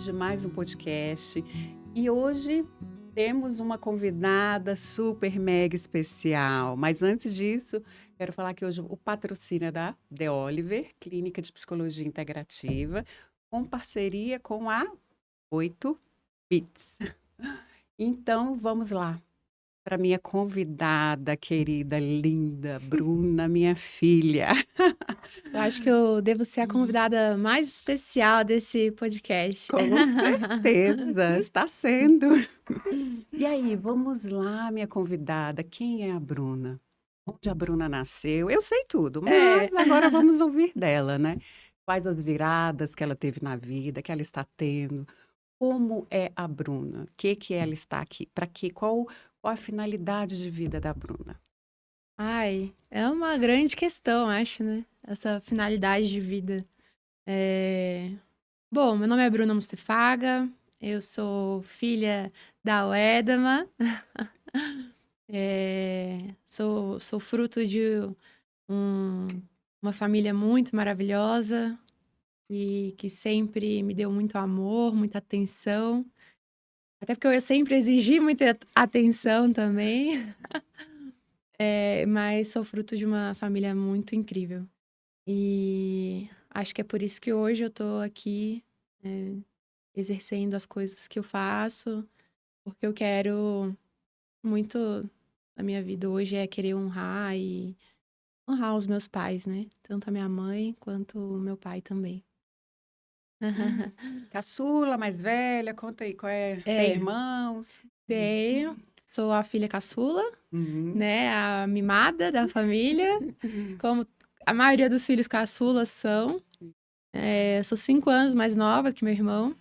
hoje mais um podcast e hoje temos uma convidada super mega especial. Mas antes disso, quero falar que hoje o patrocínio é da The Oliver, Clínica de Psicologia Integrativa, com parceria com a 8 Bits. Então, vamos lá para minha convidada querida, linda, Bruna, minha filha. Eu acho que eu devo ser a convidada mais especial desse podcast. Com certeza, está sendo. E aí, vamos lá, minha convidada. Quem é a Bruna? Onde a Bruna nasceu? Eu sei tudo, É. mas agora vamos ouvir dela, né? Quais as viradas que ela teve na vida, que ela está tendo? Como é a Bruna? O que ela está aqui? Para quê? Qual a finalidade de vida da Bruna? Ai, é uma grande questão, acho, né? Essa finalidade de vida. Bom, meu nome é Bruna Mustefaga, eu sou filha da Uedama, sou fruto de um- uma família muito maravilhosa e que sempre me deu muito amor, muita atenção. Até porque eu sempre exigi muita atenção também. Mas sou fruto de uma família muito incrível. E acho que é por isso que hoje eu tô aqui, exercendo as coisas que eu faço, porque eu quero muito na minha vida hoje é querer honrar e honrar os meus pais, né? Tanto a minha mãe quanto o meu pai também. Caçula, mais velha, conta aí, qual é? Tem É, irmãos? tenho, sou a filha caçula, Uhum. né? A mimada da família, como a maioria dos filhos caçulas são. Sou 5 anos mais nova que meu irmão,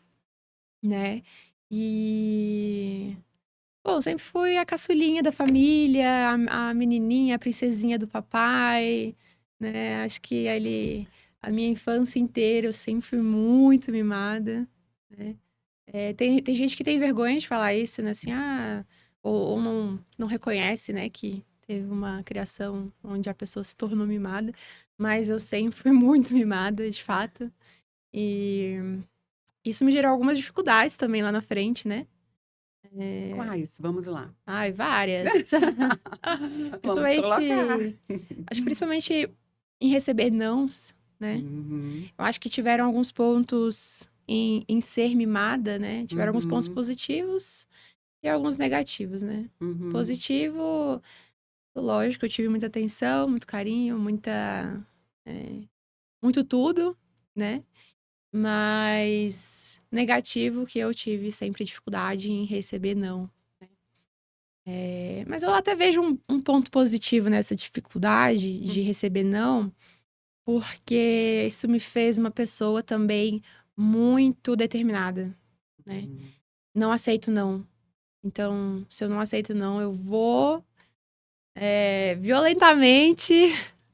né? E, bom, sempre fui a caçulinha da família, a menininha, a princesinha do papai, né? Acho que a minha infância inteira eu sempre fui muito mimada, né? Tem gente que tem vergonha de falar isso, né? Assim, ou não reconhece, né? Que teve uma criação onde a pessoa se tornou mimada, mas eu sempre fui muito mimada, de fato. E isso me gerou algumas dificuldades também lá na frente, né? Quais? Vamos lá. Ai, várias. Vamos colocar. Principalmente, acho que principalmente em receber nãos, né? Uhum, Eu acho que tiveram alguns pontos em ser mimada, né? Tiveram alguns pontos uhum, positivos e alguns negativos, né? uhum. Positivo, lógico, eu tive muita atenção, muito carinho, é, muito tudo, né? Mas negativo que eu tive sempre dificuldade em receber não. Mas eu até vejo um ponto positivo nessa dificuldade de receber não, porque isso me fez uma pessoa também muito determinada, né? Uhum. Não aceito não. Então, se eu não aceito não, eu vou violentamente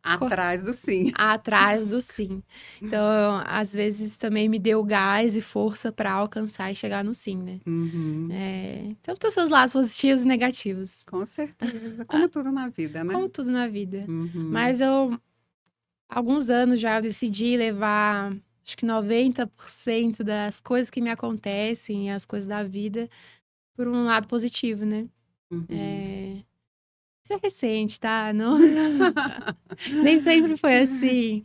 Atrás do sim. atrás do sim. Então, às vezes também me deu gás e força para alcançar e chegar no sim, né? Uhum. Então, tem os seus lados positivos e negativos, Com certeza. Como tudo na vida, né? como tudo na vida. Uhum. Mas há alguns anos já, eu decidi levar, acho que 90% das coisas que me acontecem, as coisas da vida, por um lado positivo, né? Uhum. Isso é recente, tá? Não... Nem sempre foi assim.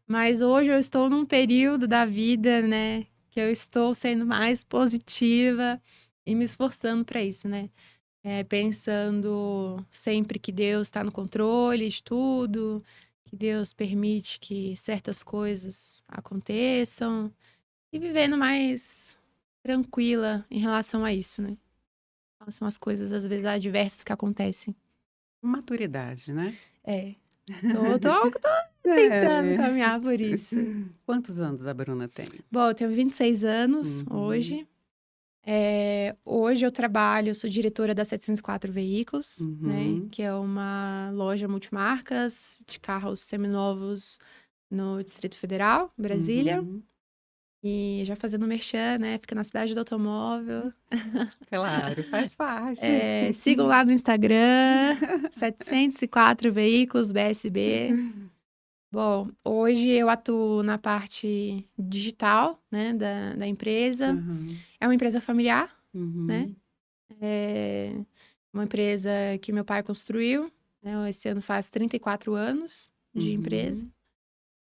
Mas hoje eu estou num período da vida, né, que eu estou sendo mais positiva e me esforçando para isso, né? Pensando sempre que Deus está no controle de tudo, que Deus permite que certas coisas aconteçam e vivendo mais tranquila em relação a isso, né? Em relação às coisas, às vezes, adversas que acontecem. Maturidade, né? É, tô tentando É. caminhar por isso. Quantos anos a Bruna tem? Bom, eu tenho 26 anos Uhum. hoje. Hoje eu trabalho, eu sou diretora da 704 Veículos, né? Uhum. Que é uma loja multimarcas de carros seminovos no Distrito Federal, Brasília. Uhum. E já fazendo merchan, né? Fica na cidade do automóvel. Claro, faz parte. Sigam lá no Instagram, 704 Veículos BSB. Bom, hoje eu atuo na parte digital, né, da empresa. Aham. É uma empresa familiar, né? Uhum. É uma empresa que meu pai construiu, né? Esse ano faz 34 anos de empresa. Uhum.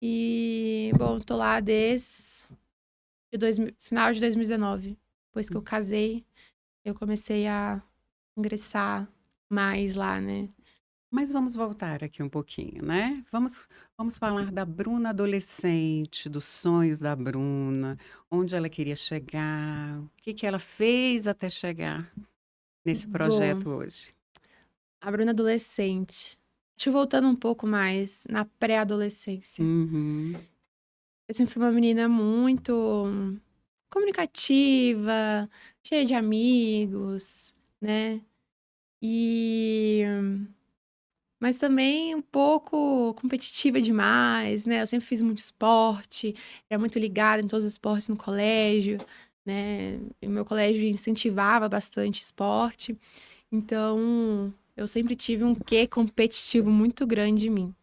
E, bom, tô lá desde final de 2019. Depois que eu casei, eu comecei a ingressar mais lá, né? Mas vamos voltar aqui um pouquinho, né? Vamos falar da Bruna adolescente, dos sonhos da Bruna, onde ela queria chegar, o que que ela fez até chegar nesse Bom, projeto hoje. a Bruna adolescente. Deixa eu voltando um pouco mais na pré-adolescência. Uhum. Eu sempre fui uma menina muito comunicativa, cheia de amigos, né? E mas também um pouco competitiva demais, né? Eu sempre fiz muito esporte, era muito ligada em todos os esportes no colégio, né? E o meu colégio incentivava bastante esporte, então eu sempre tive um quê competitivo muito grande em mim.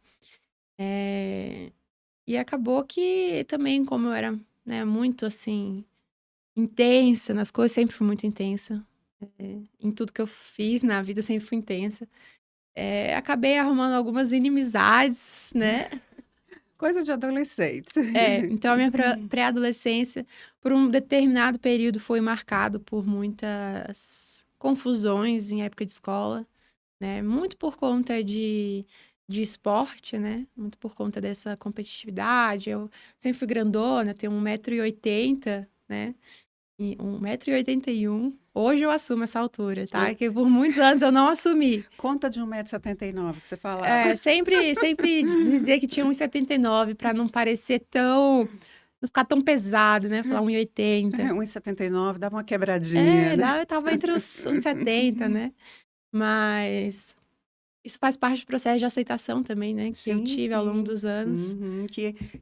E acabou que também, como eu era, né, muito assim, intensa nas coisas, sempre fui muito intensa. Em tudo que eu fiz na vida, eu sempre fui intensa. Acabei arrumando algumas inimizades, né? Coisa de adolescente. Então a minha pré-adolescência, por um determinado período, foi marcado por muitas confusões em época de escola, né? Muito por conta de esporte, né? Muito por conta dessa competitividade. Eu sempre fui grandona, tenho 1,80 m, né? E 1,81 m. Hoje eu assumo essa altura, tá? Que por muitos anos eu não assumi. Conta de 1,79 m que você falava. Sempre dizia que tinha 1,79 para não parecer tão. Não ficar tão pesado, né? Falar 1,80 m. 1,79 m dava uma quebradinha, né? Eu tava entre os 1,70, né? Mas isso faz parte do processo de aceitação também, né? Que eu Sim, tive ao longo sim. dos anos. Uhum.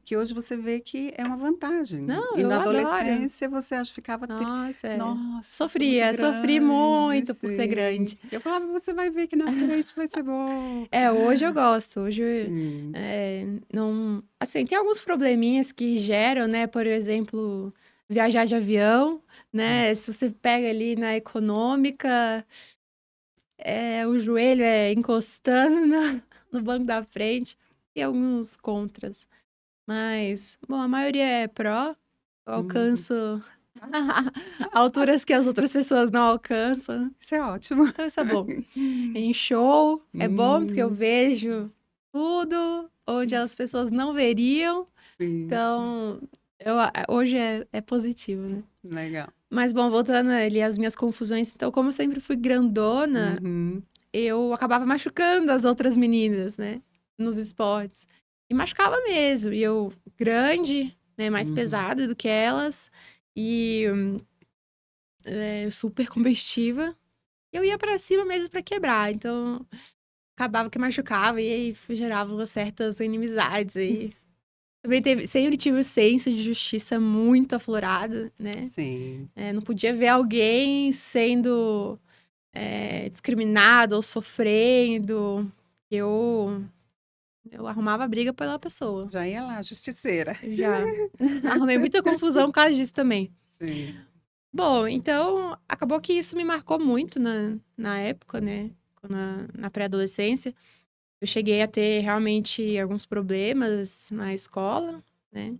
Que hoje você vê que é uma vantagem. Não, E eu na adoro. adolescência você acha ficava Nossa, nossa, eu sou muito sofri grande, muito por ser sim. grande. Eu falava, você vai ver que na frente vai ser bom. Hoje eu gosto. Hoje, Sim. não. Assim, tem alguns probleminhas que geram, né? Por exemplo, viajar de avião, né? Se você pega ali na econômica, o joelho encostando no banco da frente e alguns contras. Mas, bom, a maioria é pró. Eu Uhum. alcanço alturas que as outras pessoas não alcançam. Isso é ótimo. Então, isso é bom. Em show, é bom porque eu Hum, vejo tudo onde as pessoas não veriam. sim, Então, hoje é positivo, né? legal. Mas, bom, voltando ali às minhas confusões. Então, como eu sempre fui grandona, Uhum. eu acabava machucando as outras meninas, né? Nos esportes. E machucava mesmo. E eu, grande, né? Mais Uhum. pesada do que elas. E super competitiva. Eu ia pra cima mesmo pra quebrar. Então, acabava que machucava. E aí gerava certas inimizades aí. Também sempre tive o senso de justiça muito aflorado, né? Sim. Não podia ver alguém sendo discriminado ou sofrendo. Eu arrumava briga pela pessoa. Já ia lá, justiceira. Eu já arrumei muita confusão por causa disso também. Sim. Bom, então acabou que isso me marcou muito na época, né? Na pré-adolescência. Eu cheguei a ter realmente alguns problemas na escola, né?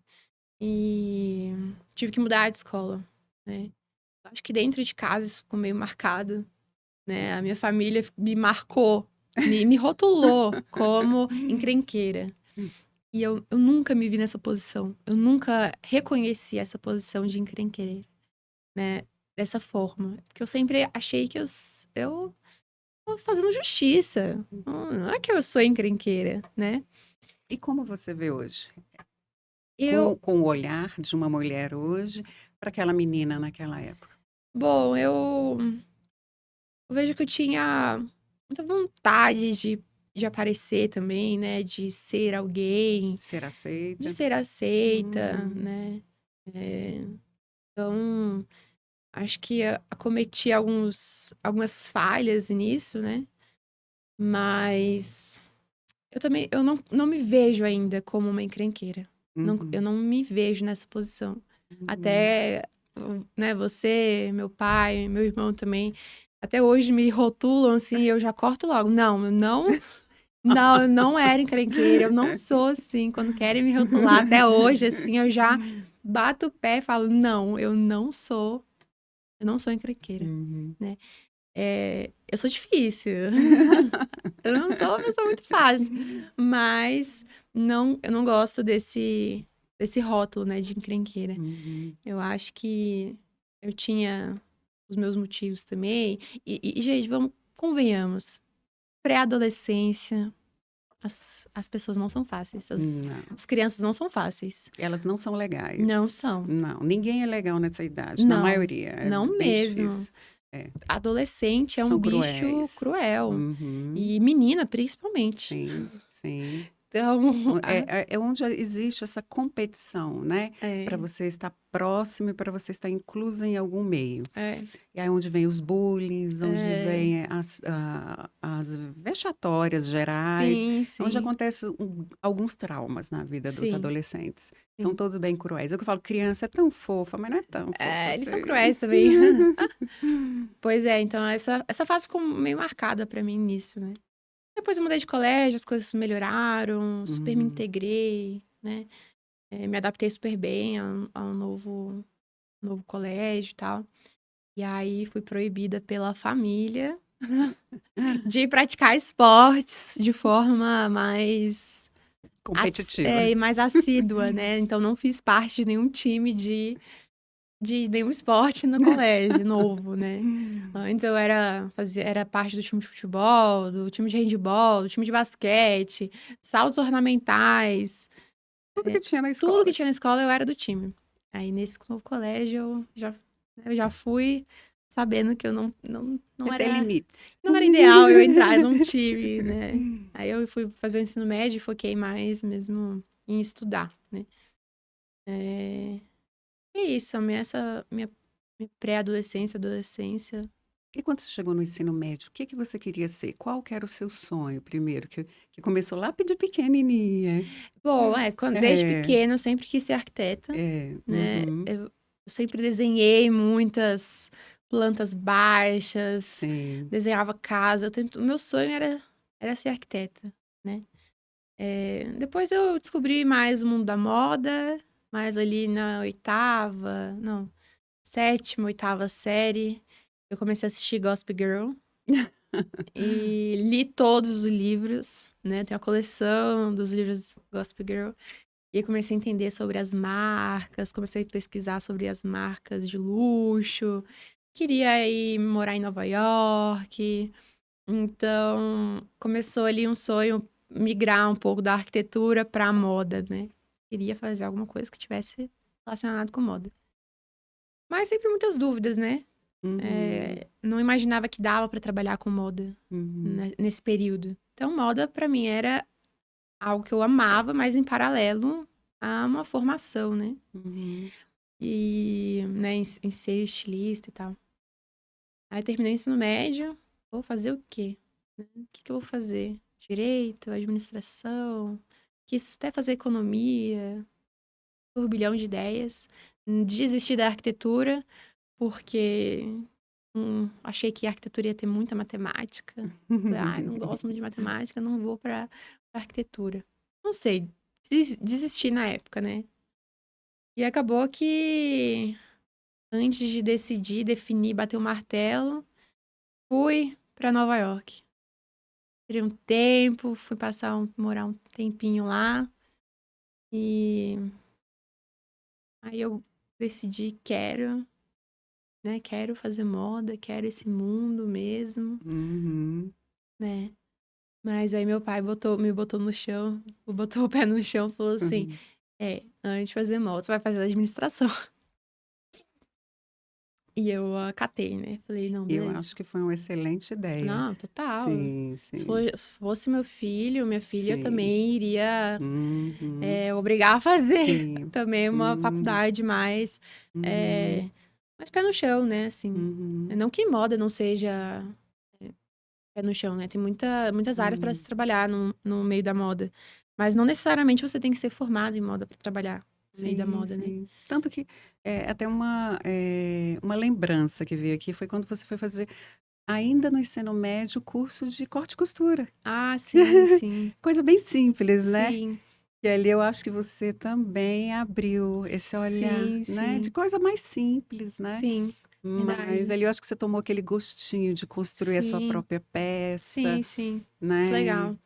E tive que mudar de escola, né? Acho que dentro de casa isso ficou meio marcado, né? A minha família me marcou, me rotulou como encrenqueira. E eu nunca me vi nessa posição. Eu nunca reconheci essa posição de encrenqueira, né? Dessa forma. Porque eu sempre achei que eu tô fazendo justiça. Não é que eu sou encrenqueira, né? E como você vê hoje? Eu, Com o olhar de uma mulher hoje para aquela menina naquela época. bom, eu vejo que eu tinha muita vontade de aparecer também, né? De ser alguém, Ser de aceita. ser aceita, Uhum. né? É, então, acho que acometi algumas falhas nisso, né? Mas eu não me vejo ainda como uma encrenqueira. Uhum. Eu não me vejo nessa posição. Uhum. Até, né, você, meu pai, meu irmão também, até hoje me rotulam assim e eu já corto logo. Não, eu não era encrenqueira, eu não sou assim. Quando querem me rotular, até hoje, assim, eu já bato o pé e falo, não, eu não sou encrenqueira, Uhum. né? Eu sou difícil. Eu não sou uma pessoa muito fácil. Mas eu não gosto desse rótulo, né, de encrenqueira. Uhum. Eu acho que eu tinha os meus motivos também. Gente, convenhamos. Pré-adolescência, as pessoas não são fáceis. Não, As crianças não são fáceis. elas não são Não legais. são. Não, ninguém é legal nessa idade, na Não. maioria. É Não bem mesmo. difícil. É, Adolescente é um são bicho cruéis. cruel. Uhum. E menina, principalmente. Sim, sim. Então, É onde existe essa competição, né? Para é, você estar próximo e para você estar incluso em algum meio. é, E aí onde vem os bullying, onde é. vem as vexatórias gerais, Sim, onde sim, acontecem alguns traumas na vida dos sim, adolescentes. São sim. todos bem cruéis. Eu que falo, criança é tão fofa, mas não é tão fofa Eles são assim. cruéis também. Pois é, então essa fase ficou meio marcada pra mim nisso, né? Depois eu mudei de colégio, as coisas melhoraram, super me Uhum. integrei, né? Me adaptei super bem ao novo colégio e tal. E aí fui proibida pela família de praticar esportes de forma Competitiva. mais assídua, né? Então não fiz parte de nenhum time de nenhum esporte no colégio novo, né? Antes eu era parte do time de futebol, do time de handebol, do time de basquete, saltos ornamentais, Tudo que tinha na tudo que escola. tinha na escola eu era do time. Aí nesse novo colégio eu já fui sabendo que eu Que tem limites. não era ideal eu entrar num time, né? Aí eu fui fazer o ensino médio e foquei mais mesmo em estudar, né? É, é isso, minha pré-adolescência, adolescência. E quando você chegou no ensino médio, o que que você queria ser? Qual que era o seu sonho primeiro? Que começou lá de pequenininha. Bom, desde É, pequena eu sempre quis ser arquiteta, é. né? Uhum. Eu sempre desenhei muitas plantas baixas, Sim. desenhava casa. O meu sonho era ser arquiteta, né? Depois eu descobri mais o mundo da moda, mais ali na sétima, oitava série. Eu comecei a assistir Gossip Girl. E li todos os livros, né? Tenho a coleção dos livros Gossip Girl. E aí comecei a entender sobre as marcas, comecei a pesquisar sobre as marcas de luxo. Queria ir morar em Nova York. Então, começou ali um sonho migrar um pouco da arquitetura para a moda, né? Queria fazer alguma coisa que tivesse relacionado com moda. Mas sempre muitas dúvidas, né? Uhum. Não imaginava que dava para trabalhar com moda, Uhum. né, nesse período. Então, moda para mim era algo que eu amava, mas em paralelo a uma formação, né? Uhum. E, né, em ser estilista e tal. Aí terminei o ensino médio, vou fazer o quê? Né? O que que eu vou fazer? Direito, administração, quis até fazer economia, turbilhão de ideias. Desisti da arquitetura, porque achei que a arquitetura ia ter muita matemática. Falei, ai, não gosto muito de matemática, não vou pra arquitetura. Não sei, desisti na época, né? E acabou que, antes de decidir, definir, bater o martelo, fui pra Nova York. Tirei um tempo, fui morar um tempinho lá. E aí eu decidi, né? Quero fazer moda, quero esse mundo mesmo, Uhum. né? Mas aí meu pai me botou no chão, botou o pé no chão e falou assim: Uhum. antes de fazer moda, você vai fazer administração. E eu acatei, né? Falei, não, Eu beleza. acho que foi uma excelente ideia. Não, total. Sim, Se sim, fosse meu filho, minha filha, eu sim. também iria Uhum. obrigar a fazer Sim. também uma Uhum. faculdade Uhum. mais pé no chão, né? Assim, Uhum. não que moda não seja pé no chão, né? Tem muitas áreas para Hum. se trabalhar no meio da moda. Mas não necessariamente você tem que ser formado em moda para trabalhar no meio da Sim, moda, né? sim. Tanto que até uma lembrança que veio aqui foi quando você foi fazer, ainda no ensino médio, o curso de corte e costura. Ah, sim, sim. Coisa bem simples, né? Sim, E ali eu acho que você também abriu esse olhar, sim, né? De sim. coisa mais simples, né? Sim, Mas verdade. ali eu acho que você tomou aquele gostinho de construir a sua Sim, própria peça, sim, sim. Muito né? legal.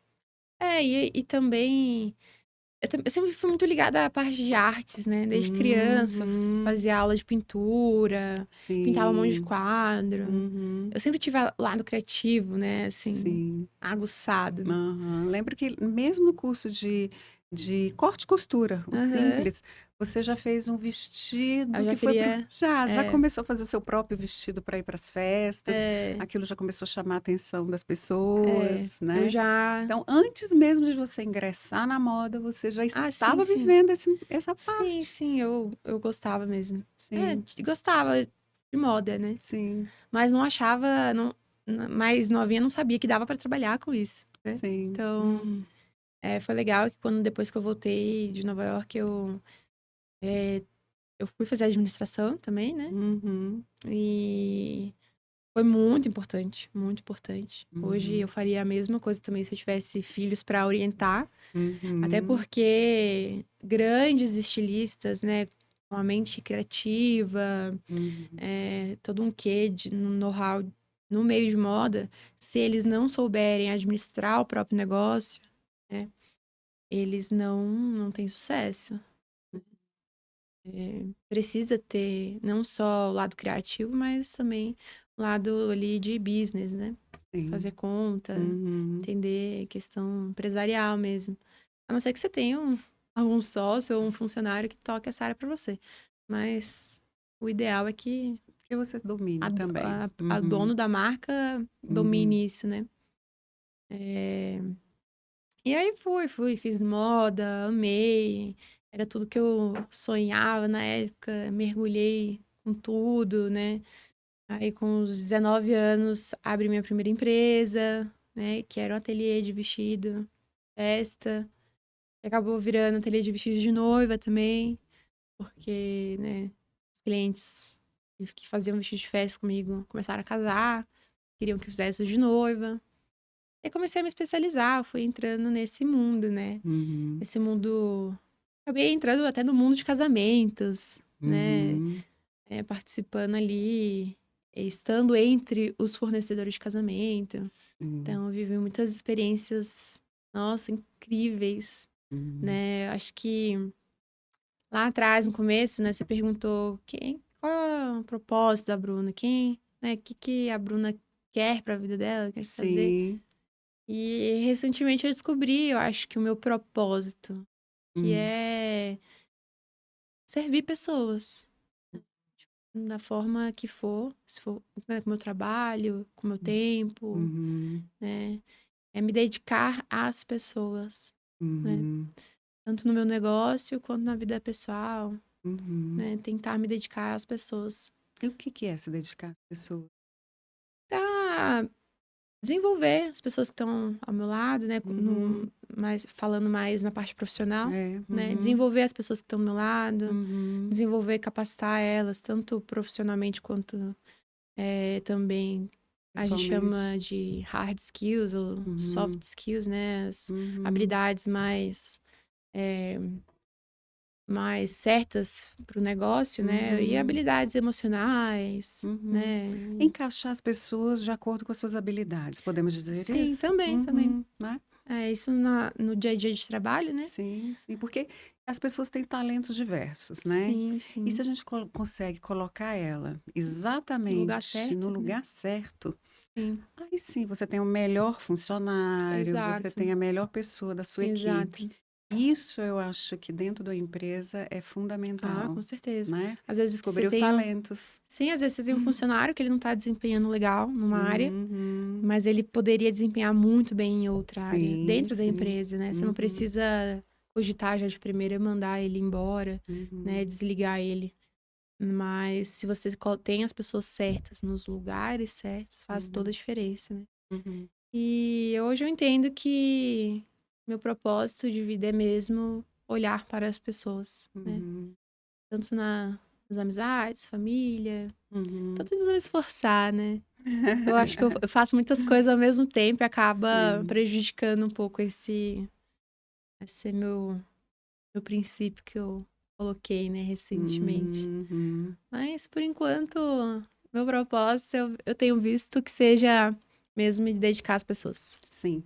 E também eu sempre fui muito ligada à parte de artes, né? Desde criança, Uhum. fazia aula de pintura, pintava um monte de Sim. quadro. Uhum. Eu sempre tive lado criativo, né? Assim, Sim. aguçado. Aham. Lembro que mesmo no curso de corte e costura, o Aham. simples, você já fez um Eu vestido já que foi pro queria. já É, começou a fazer o seu próprio vestido para ir para as festas, é, aquilo já começou a chamar a atenção das é. pessoas, Eu né. já. Então, antes mesmo de você ingressar na moda, você já Ah, sim, estava sim. vivendo essa Sim, parte. sim, eu gostava mesmo. Sim, Gostava de moda, né? sim, Mas não achava, não, mais novinha, não sabia que dava pra trabalhar com isso, né? sim. Então, foi legal que depois que eu voltei de Nova York, eu fui fazer administração também, né? Uhum, E foi muito importante, muito importante. Hoje uhum, eu faria a mesma coisa também se eu tivesse filhos pra orientar, até uhum, porque grandes estilistas, né, com a mente criativa, uhum. todo um quê de know-how no meio de moda, se eles não souberem administrar o próprio negócio, né, eles não têm sucesso. Precisa ter não só o lado criativo, mas também o lado ali de business, né? Fazer Sim. conta, Uhum. entender questão empresarial mesmo. A não ser que você tenha algum sócio ou um funcionário que toque essa área para você. Mas o ideal é que Que você domine também. a Uhum, dono da marca uhum, domine isso, né? É, E aí fiz moda, amei. Era tudo que eu sonhava na época, mergulhei com tudo, né? Aí com os 19 anos, abri minha primeira empresa, né? Que era um ateliê de vestido, festa. E acabou virando ateliê de vestido de noiva também, porque, né, os clientes que faziam vestido de festa comigo começaram a casar, queriam que eu fizesse o de noiva. E comecei a me especializar, fui entrando nesse mundo, né? uhum, Esse mundo. Acabei entrando até no mundo de casamentos, né? uhum, Participando ali, estando entre os fornecedores de casamento. sim, Então, eu vivi muitas experiências, nossa, incríveis, uhum, né? Acho que lá atrás, no começo, né, você perguntou qual é o propósito da Bruna? Né, o que a Bruna quer para a vida dela, quer fazer? sim, E recentemente eu descobri, eu acho que o meu propósito, que hum, é servir pessoas da forma que for, se for, né, com o meu trabalho, com o meu tempo, uhum, né? É me dedicar às pessoas, né? uhum, Tanto no meu negócio quanto na vida pessoal, uhum. né? Tentar me dedicar às pessoas. E o que é se dedicar às pessoas? Tá desenvolver as pessoas que estão ao meu lado, né? Uhum, Falando mais na parte profissional, né? uhum, Desenvolver as pessoas que estão ao meu lado, uhum, desenvolver, capacitar elas, tanto profissionalmente quanto também a gente pessoalmente. chama de hard skills ou soft Uhum, skills, né? As uhum, habilidades eh, mais certas para o negócio, né? E uhum, habilidades emocionais, uhum. né? Encaixar as pessoas de acordo com as suas habilidades, podemos dizer Sim, isso? também, também. Uhum, né? Isso no dia a dia de trabalho, né? Sim, sim, porque as pessoas têm talentos diversos, né? Sim, E se sim. a gente consegue colocar ela No lugar exatamente no certo, né? lugar certo, Sim, aí sim você tem o melhor funcionário, você exato, tem a melhor pessoa da sua equipe. exato. Isso eu acho que dentro da empresa é Ah, fundamental, com certeza. né? Às vezes você Descobrir os tem um. talentos. Sim, às vezes você tem um funcionário que ele não tá desempenhando legal numa área, Uhum. mas ele poderia desempenhar muito bem em outra área, Sim, dentro da sim. empresa, né? Você não Uhum, precisa cogitar já de primeira e mandar ele embora, né? uhum, Desligar ele. Mas se você tem as pessoas certas nos lugares certos, faz toda a uhum, diferença, né? uhum. E hoje eu entendo que meu propósito de vida é mesmo olhar para as pessoas, né? Uhum. Tanto nas amizades, família. Tô Uhum. tentando me esforçar, né? Eu acho que eu faço muitas coisas ao mesmo tempo e acaba Sim. prejudicando um pouco esse meu princípio que eu coloquei, né, recentemente. Uhum. Mas, por enquanto, meu propósito eu tenho visto que seja mesmo me dedicar às pessoas. Sim.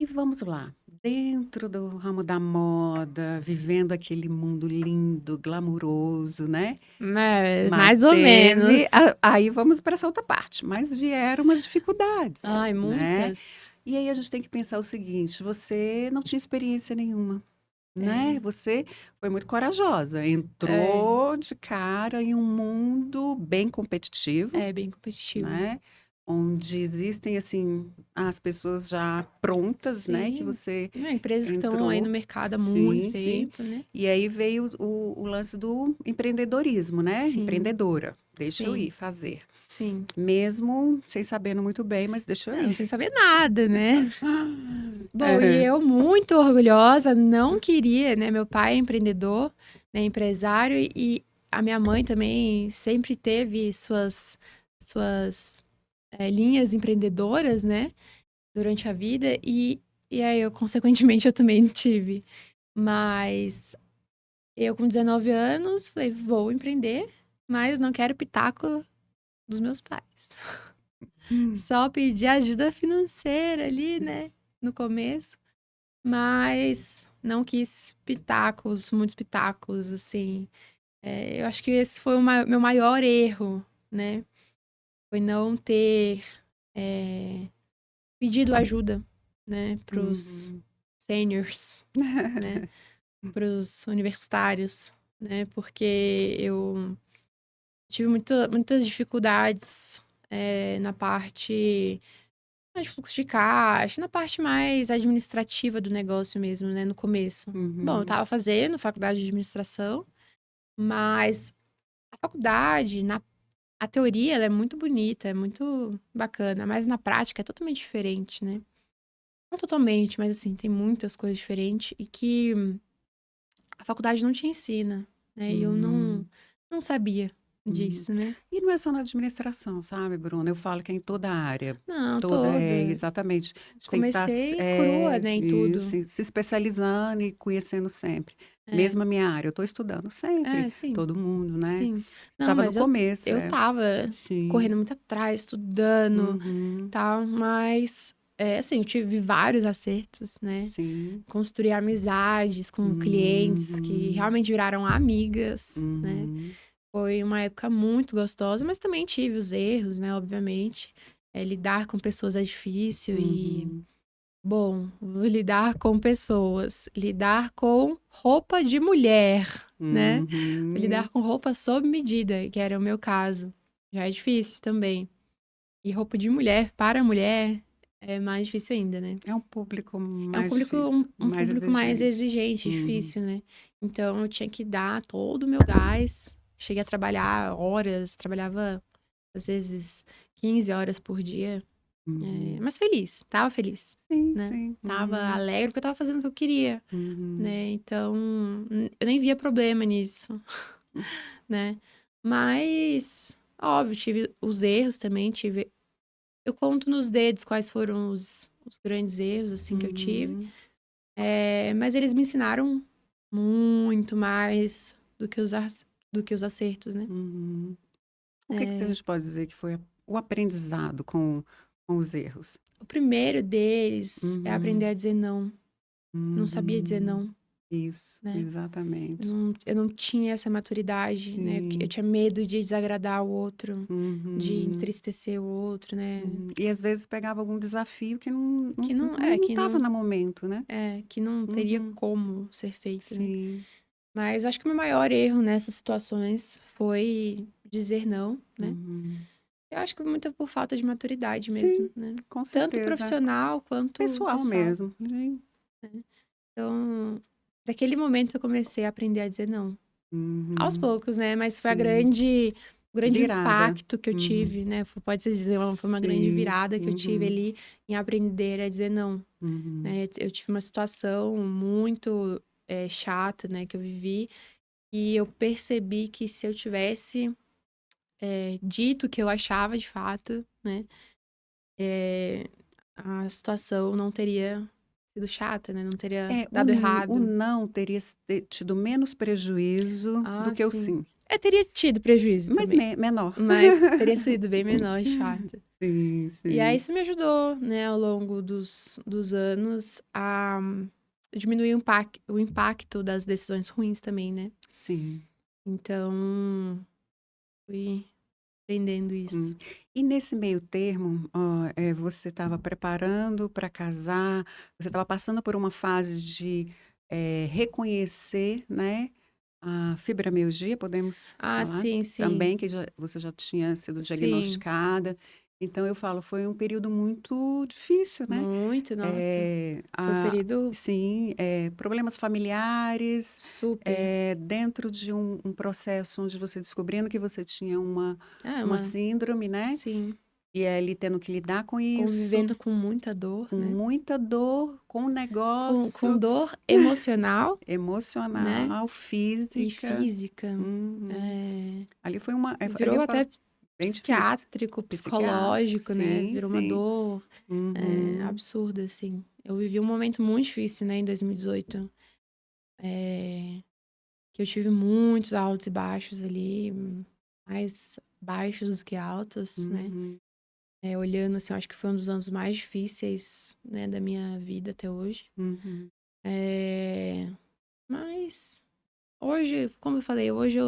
E vamos lá, dentro do ramo da moda, vivendo aquele mundo lindo, glamuroso, né, mas Mais ou menos. teve aí vamos para essa outra parte, mas vieram umas dificuldades, Ai, né. muitas. E aí a gente tem que pensar o seguinte, você não tinha experiência nenhuma, né, É, você foi muito corajosa, é, entrou de cara em um mundo bem competitivo, é bem competitivo. né, onde existem, assim, as pessoas já prontas, né, que Sim. você Empresas que estão aí no entrou. mercado há muito Sim, sim. tempo, né? E aí veio o lance do empreendedorismo, né, Sim, empreendedora, deixa eu sim, ir fazer. sim. Mesmo sem sabendo muito bem, mas deixa eu Não, ir. sem saber nada, né? Bom, e É. eu muito orgulhosa, não queria, né? Meu pai é empreendedor, né, empresário, e a minha mãe também sempre teve suas linhas empreendedoras, né? Durante a vida, e aí eu, consequentemente, eu também tive. Mas eu, com 19 anos, falei, vou empreender, mas não quero pitaco dos meus pais. Hum. Só pedi ajuda financeira ali, né? No começo. Mas não quis pitacos, muitos pitacos, assim. Eu acho que esse foi meu maior erro, né? Foi não ter pedido ajuda, né? Pros Uhum. seniors, né? Pros universitários, né? Porque eu tive muitas dificuldades na parte de fluxo de caixa, na parte mais administrativa do negócio mesmo, né? No começo. Bom, eu Uhum. tava fazendo faculdade de administração, mas a faculdade, a teoria, ela é muito bonita, é muito bacana, mas na prática é totalmente diferente, né? Não totalmente, mas assim, tem muitas coisas diferentes e que a faculdade não te ensina, né? E eu Hum. não sabia Uhum. disso, né? E não é só na administração, sabe, Bruna? Eu falo que é em toda a área. Não, Toda, é, toda. exatamente. A gente tem que estar, Comecei crua, né, em tudo. isso, se especializando e conhecendo sempre. É, Mesmo a minha área, eu estou estudando sempre. sim, Todo mundo, né? sim. Não, Estava no mas eu, começo, eu é. tava Sim. correndo muito atrás, estudando, Uhum. tal, mas, assim, eu tive vários acertos, né? Sim. Construir amizades com clientes que Uhum. realmente viraram amigas, né? Uhum. Foi uma época muito gostosa, mas também tive os erros, né? Obviamente. Lidar com pessoas é difícil e, Uhum. bom, lidar com pessoas, lidar com roupa de mulher, né? Lidar Uhum. com roupa sob medida, que era o meu caso. Já é difícil também. E roupa de mulher para mulher é mais difícil ainda, né? É um público É um mais público, difícil, um mais público mais exigente. exigente, Uhum. difícil, né? Então eu tinha que dar todo o meu gás. Cheguei a trabalhar horas, trabalhava às vezes 15 horas por dia. Uhum. Mas feliz, tava feliz, Sim, né? sim. Tava Uhum. alegre porque eu tava fazendo o que eu queria, Uhum. né? Então eu nem via problema nisso, né? Mas, óbvio, tive os erros também, tive. Eu conto nos dedos quais foram os grandes erros, assim, que eu tive. Uhum. Mas eles me ensinaram muito mais do que os acertos, né? Uhum. O que a É, gente pode dizer que foi o aprendizado com os erros? o primeiro deles é aprender Uhum. a dizer não. Não sabia dizer Uhum. não, Isso, né? exatamente. Eu não tinha essa maturidade, né? Eu Sim. tinha medo de desagradar o outro, de Uhum. entristecer o outro, né? Uhum. E às vezes pegava algum desafio que Que não, não estava no momento, né? que não teria Uhum. como ser feito, né? Sim. Mas eu acho que o meu maior erro nessas situações foi dizer não, né? Uhum. Eu acho que muito por falta de maturidade mesmo, Sim, né? com Tanto certeza. profissional quanto Pessoal pessoal, mesmo. Sim. né? Então, naquele momento eu comecei a aprender a dizer não. Aos Uhum. poucos, né? Mas foi a Sim. grande o grande Virada. impacto que eu Uhum. tive, né? Pode-se dizer, foi uma grande Sim. virada que eu tive Uhum. ali em aprender a dizer não, Uhum. né? Eu tive uma situação muito chata, né, que eu vivi, e eu percebi que se eu tivesse dito o que eu achava de fato, né, a situação não teria sido chata, né? Não teria dado O errado. não teria tido menos prejuízo do Ah, que o sim. sim, Teria tido prejuízo mas também, menor. mas teria sido bem menor, de fato. Sim, E aí sim. isso me ajudou, né, ao longo dos anos a diminuir o impacto das decisões ruins também, né? Sim. Então, fui aprendendo isso. E nesse meio termo, você estava preparando para casar, você estava passando por uma fase de reconhecer, né, a fibromialgia, podemos Ah, falar sim, sim. também, que você já tinha sido Sim. diagnosticada. Então, eu falo, foi um período muito difícil, né? Muito, nossa. Eh, Foi um a período sim, problemas familiares, super. dentro de um processo onde você descobrindo que você tinha Ah, uma síndrome, né, sim. e ali tendo que lidar com isso, Convivendo com muita dor, com né? muita dor, com Com negócio dor emocional, né? emocional, E física. física. Uhum. É, Ali foi ali virou eu falo até bem difícil. psiquiátrico, Psiquiátrico, psicológico, né? sim, Virou uma sim. dor Uhum. absurda, assim. Eu vivi um momento muito difícil, né, em 2018. Que eu tive muitos altos e baixos ali, mais baixos do que altos, né? Uhum. Olhando assim, eu acho que foi um dos anos mais difíceis, né, da minha vida até hoje. Uhum. É, Mas hoje, como eu falei, hoje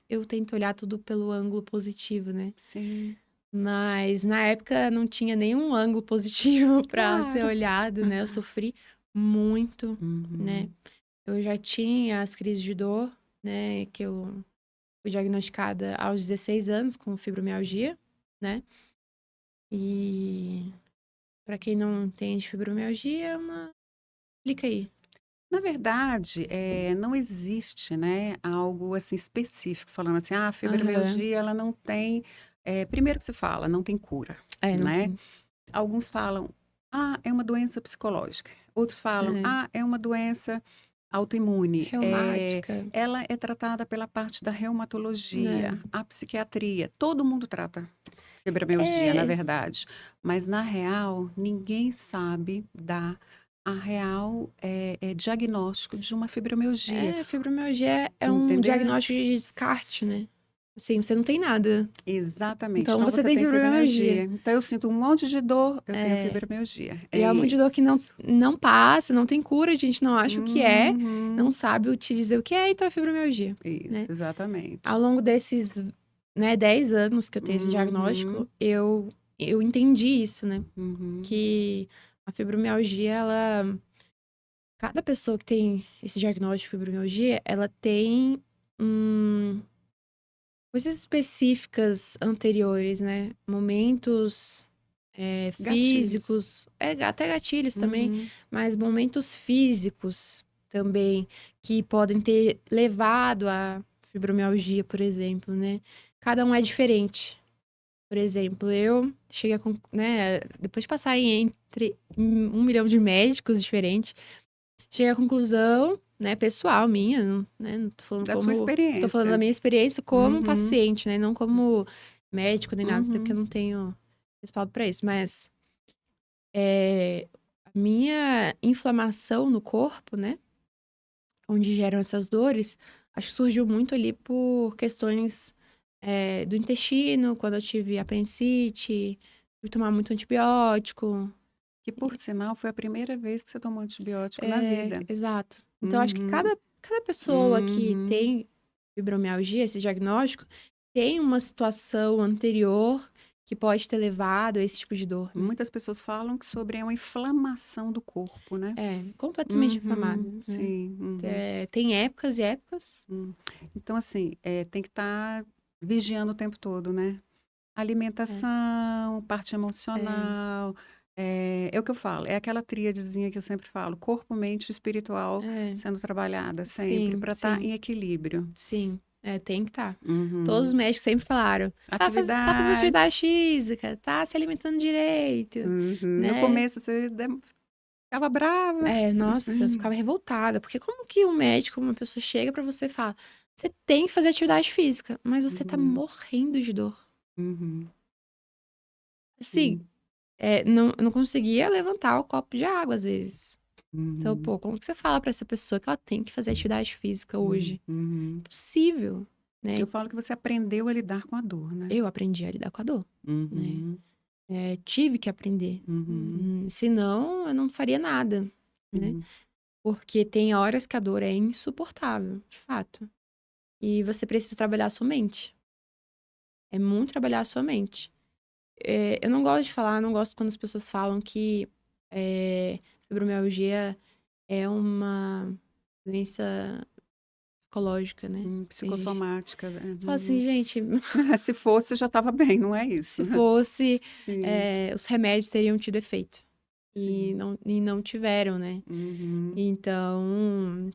eu tento olhar tudo pelo ângulo positivo, né? Sim, Mas na época não tinha nenhum ângulo positivo para ser claro. olhado, né? Eu sofri muito, né? Uhum. Eu já tinha as crises de dor, né? Que eu fui diagnosticada aos 16 anos com fibromialgia, né? E para quem não entende fibromialgia, explica aí. Na verdade, não existe, né, algo assim específico falando assim, a Aham. fibromialgia ela não tem, primeiro que se fala, não tem cura, Não né? tem. Alguns falam, é uma doença psicológica. Outros falam, É, é uma doença autoimune. reumática, Ela é tratada pela parte da reumatologia, né? a psiquiatria. Todo mundo trata fibromialgia, na É, verdade. Mas, na real, ninguém sabe dar a real diagnóstico de uma fibromialgia. fibromialgia é um Entendeu? diagnóstico de descarte, né? Assim, você não tem nada. Exatamente. Então Então, você você tem tem fibromialgia. fibromialgia. Então, eu sinto um monte de dor, eu tenho É, fibromialgia. e É é uma dor que isso. não passa, não tem cura, a gente não acha o que é, não Uhum. sabe te dizer o que é, então é fibromialgia, Isso, né? Ao exatamente. longo desses, né, 10 anos que eu tenho esse diagnóstico, Uhum. eu entendi isso, né? Uhum. Que a fibromialgia, cada pessoa que tem esse diagnóstico de fibromialgia, ela tem coisas específicas anteriores, né? Momentos Gatilhos. físicos, até gatilhos também, Uhum. mas momentos físicos também que podem ter levado à fibromialgia, por exemplo, né? Cada um é diferente. Por exemplo, eu cheguei né, depois de passar entre 1 milhão de médicos diferentes, cheguei à conclusão, né, pessoal minha, né, não tô falando Da sua tô falando da experiência. minha experiência como Uhum. paciente, né, não como médico nem nada, até porque eu Uhum. não tenho respaldo para isso, mas a minha inflamação no corpo, né, onde geram essas dores, acho que surgiu muito ali por questões do intestino, quando eu tive apendicite, fui tomar muito antibiótico. Que, por sinal, foi a primeira vez que você tomou antibiótico na vida. Exato. Então, acho que Uhum. cada pessoa que Uhum. tem fibromialgia, esse diagnóstico, tem uma situação anterior que pode ter levado a esse tipo de dor, né? Muitas pessoas falam que sobre uma inflamação do corpo, né? Completamente Uhum. inflamado, né? Sim. Uhum. Tem épocas e épocas. Hum. Então, assim, tem que estar vigiando o tempo todo, né? É, Alimentação, parte é, emocional, é o que eu falo, é aquela tríadezinha que eu sempre falo, corpo, mente e espiritual é. sendo trabalhada sempre, Sim, para estar sim, em equilíbrio. sim. Tem que estar. Uhum. Todos os médicos sempre falaram. Tá fazendo atividade física, tá se alimentando direito, Uhum. né? No começo você ficava brava. Nossa, eu ficava revoltada. Porque como que um médico, uma pessoa chega pra você e fala, você tem que fazer atividade física, mas você tá morrendo de dor. Uhum. Assim, Sim. eu não conseguia levantar o copo de água às vezes. Então, Uhum. pô, como que você fala pra essa pessoa que ela tem que fazer atividade física hoje? Uhum. Impossível, né? Eu falo que você aprendeu a lidar com a dor, né? Eu aprendi a lidar com a dor, né? Uhum. Tive que aprender. Uhum. Senão, eu não faria nada, né? Uhum. Porque tem horas que a dor é insuportável, de fato. E você precisa trabalhar a sua mente. É muito trabalhar a sua mente. Eu não gosto de falar, não gosto quando as pessoas falam que fibromialgia é uma doença psicológica, né? Tem gente que Psicossomática. fala assim, gente, Se fosse, já estava bem, não é isso? se fosse, Sim, os remédios teriam tido efeito. sim. E não tiveram, né? Uhum. Então,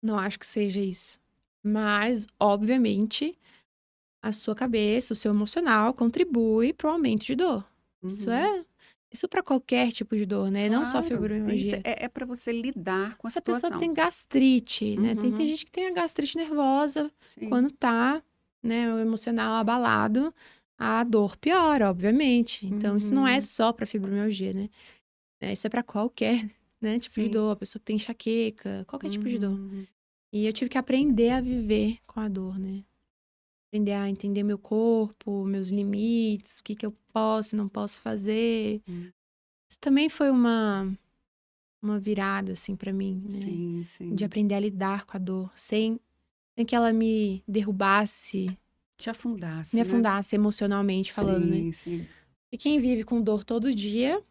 não acho que seja isso. Mas, obviamente, a sua cabeça, o seu emocional contribui para o aumento de dor. Uhum. Isso para qualquer tipo de dor, né? Não só Claro, isso fibromialgia. é para você lidar com a Se a pessoa situação. tem gastrite, né? Tem Uhum. gente que tem a gastrite nervosa Sim. quando tá, né, o emocional abalado, a dor piora, obviamente. Então, isso não é Uhum. só para fibromialgia, né? Isso é para qualquer, né, tipo de Sim. dor. A pessoa que tem enxaqueca, qualquer tipo de dor. Uhum. E eu tive que aprender a viver com a dor, né? Aprender a entender meu corpo, meus limites, o que que eu posso e não posso fazer. Isso também foi uma virada, assim, pra mim, né? Sim, De sim. aprender a lidar com a dor, sem que ela me derrubasse, Te me afundasse, né? afundasse emocionalmente falando, né? Sim, sim. E quem vive com dor todo dia,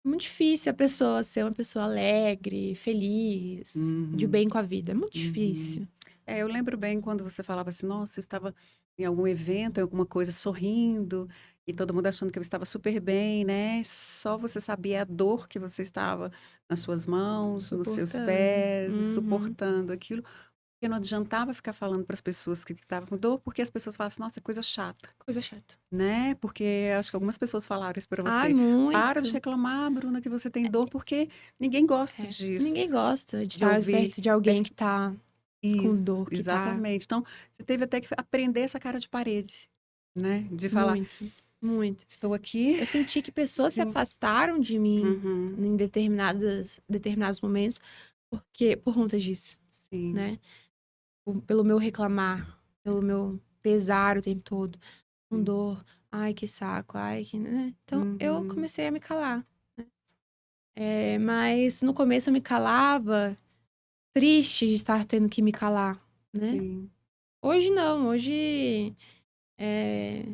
é muito difícil a pessoa ser uma pessoa alegre, feliz, de Uhum. bem com a vida. É muito Uhum. difícil. Eu lembro bem quando você falava assim, nossa, eu estava em algum evento, em alguma coisa, sorrindo, e todo mundo achando que eu estava super bem, né? Só você sabia a dor que você estava nas suas mãos, nos seus Suportando. pés, e Uhum. suportando aquilo. Porque não adiantava ficar falando para as pessoas que estavam com dor, porque as pessoas falam assim, nossa, é coisa chata, Coisa chata. né? Porque acho que algumas pessoas falaram isso para Ai, você. Para de muito. reclamar, Bruna, que você tem dor, porque ninguém gosta Ninguém disso, gosta de de estar ouvir. perto de alguém que tá com Isso, dor, que tá exatamente. Então, você teve até que aprender essa cara de parede, né? De falar, muito, muito. estou aqui. Eu senti que pessoas se Sim. afastaram de mim Uhum. em determinados momentos por conta disso, Sim. né? Pelo meu reclamar, pelo meu pesar o tempo todo, com Sim. dor. Ai, que saco, ai, que, né? Então, eu Uhum. comecei a me calar. Mas no começo eu me calava, triste de estar tendo que me calar, né? Sim. Hoje não, hoje é,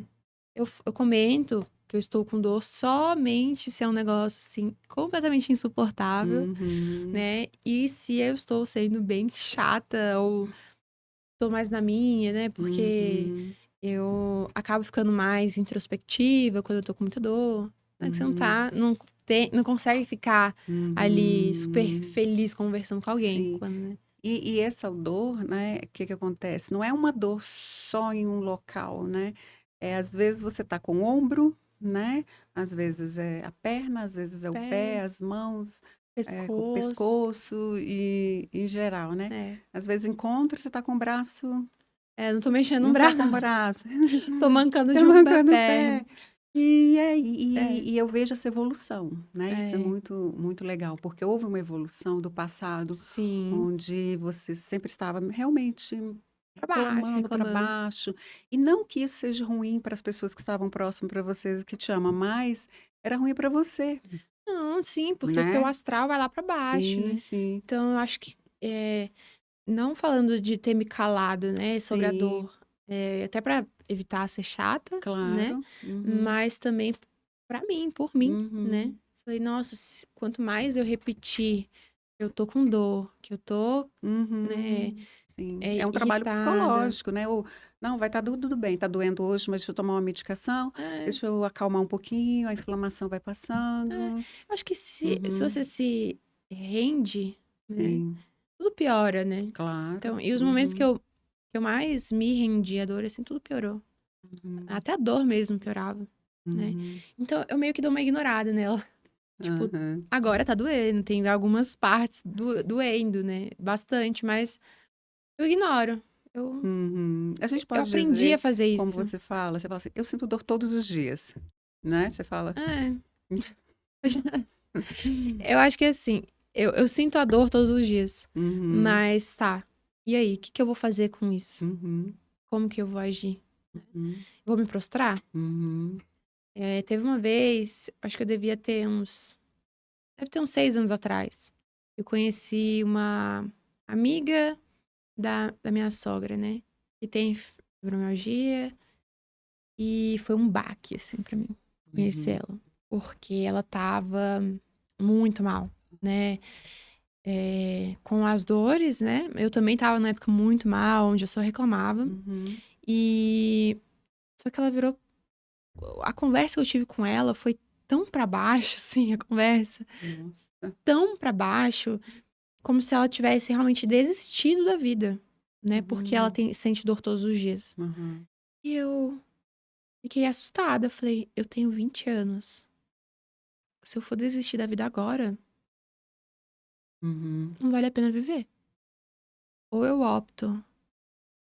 eu comento que eu estou com dor somente se é um negócio assim completamente insuportável, Uhum. né? E se eu estou sendo bem chata ou tô mais na minha, né? Porque Uhum. eu acabo ficando mais introspectiva quando eu tô com muita dor. Né? Que você não Uhum. tá, não consegue ficar ali super Uhum. feliz conversando com alguém. Sim. Quando, né? E essa dor, né? O que que acontece? Não é uma dor só em um local, né? Às vezes você tá com o ombro, né? Às vezes é a perna, às vezes é o pé, Pé, as mãos. Com o pescoço, pescoço e em geral, né? né? Às vezes encontra, você tá com o braço, Não tô mexendo no não tá com o braço, braço, tô mancando tá de uma mancando o pé. perna. E eu vejo essa evolução, né? Isso é É, muito, muito legal, porque houve uma evolução do passado, sim, onde você sempre estava realmente pra baixo, reclamando para reclamando. baixo. E não que isso seja ruim para as pessoas que estavam próximas para você, que te amam, mas era ruim para você, Não, sim, porque o teu né? astral vai lá pra baixo, Sim, né? sim, Então, eu acho que, não falando de ter me calado, né, sobre a sim. dor, até pra evitar ser chata, né? Claro. Uhum. Mas também pra mim, por mim, né? Uhum. Falei, nossa, quanto mais eu repetir que eu tô com dor, que eu tô, né, Uhum. Sim. É um trabalho irritada. psicológico, né? Não, vai estar tudo bem, tá doendo hoje, mas deixa eu tomar uma medicação, É, deixa eu acalmar um pouquinho, a inflamação vai é. passando. Eu acho que se Uhum. você se rende, né, Sim, tudo piora, né? claro. Então, e os momentos que Uhum. eu que eu mais me rendi à dor, assim, tudo piorou. Uhum. Até a dor mesmo piorava, né? Uhum. Então, eu meio que dou uma ignorada nela. Tipo, Aham. agora tá doendo, tem algumas partes doendo, né? Bastante, mas eu ignoro. Eu, Uhum. A gente eu pode aprendi a dizer, fazer como isso. você fala assim, eu sinto dor todos os dias, né? Você fala. É. Eu acho que assim, eu sinto a dor todos os dias. Uhum. Mas tá. E aí, o que que eu vou fazer com isso? Uhum. Como que eu vou agir? Uhum. Vou me prostrar? Uhum. Teve uma vez, acho que eu devia ter uns. Deve ter uns 6 anos atrás. Eu conheci uma amiga da minha sogra, né? Que tem fibromialgia. E foi um baque, assim, pra mim, conhecer Uhum. ela. Porque ela tava muito mal, né? Com as dores, né? Eu também tava na época muito mal, onde eu só reclamava. Uhum. E só que ela virou. A conversa que eu tive com ela foi tão pra baixo, assim, a conversa, Nossa. tão pra baixo, como se ela tivesse realmente desistido da vida, né? Porque ela Uhum. sente dor todos os dias. Uhum. E eu fiquei assustada. Falei, eu tenho 20 anos. Se eu for desistir da vida agora, Uhum. não vale a pena viver. Ou eu opto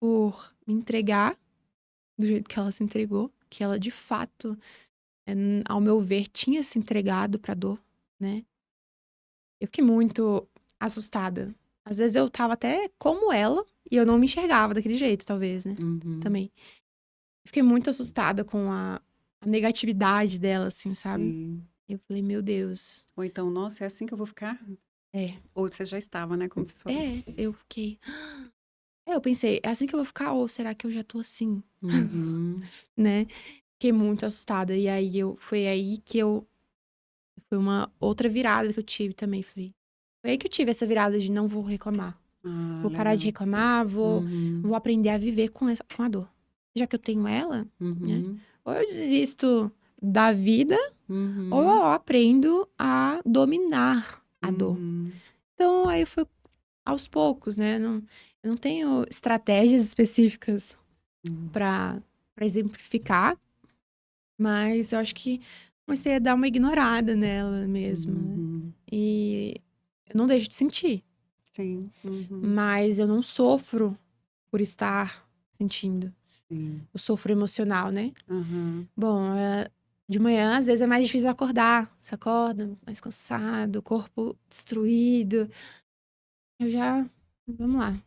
por me entregar do jeito que ela se entregou, que ela de fato, ao meu ver, tinha se entregado pra dor, né? Eu fiquei muito assustada. Às vezes eu tava até como ela e eu não me enxergava daquele jeito, talvez, né? Uhum. Também. Eu fiquei muito assustada com a negatividade dela, assim, sabe? Sim. Eu falei, meu Deus. Ou então, nossa, é assim que eu vou ficar? É, Ou você já estava, né? Como você falou. eu fiquei. Eu pensei, é assim que eu vou ficar ou será que eu já tô assim, Uhum. né? Fiquei muito assustada. E aí foi aí que eu. Foi uma outra virada que eu tive também. Foi aí que eu tive essa virada de não vou reclamar. Ah, Vou parar de legal. reclamar, Uhum. vou aprender a viver com a dor. Já que eu tenho ela, né? Uhum. Ou eu desisto da vida, ou Uhum. eu aprendo a dominar a dor. Uhum. Então, aí foi aos poucos, né? Eu não tenho estratégias específicas Uhum. pra exemplificar, mas eu acho que comecei a dar uma ignorada nela mesmo, né? Uhum. E eu não deixo de sentir, Sim. Uhum. mas eu não sofro por estar sentindo. Sim. Eu sofro emocional, né? Aham. Bom, de manhã às vezes é mais difícil acordar. Você acorda mais cansado, corpo destruído. Eu já, vamos lá,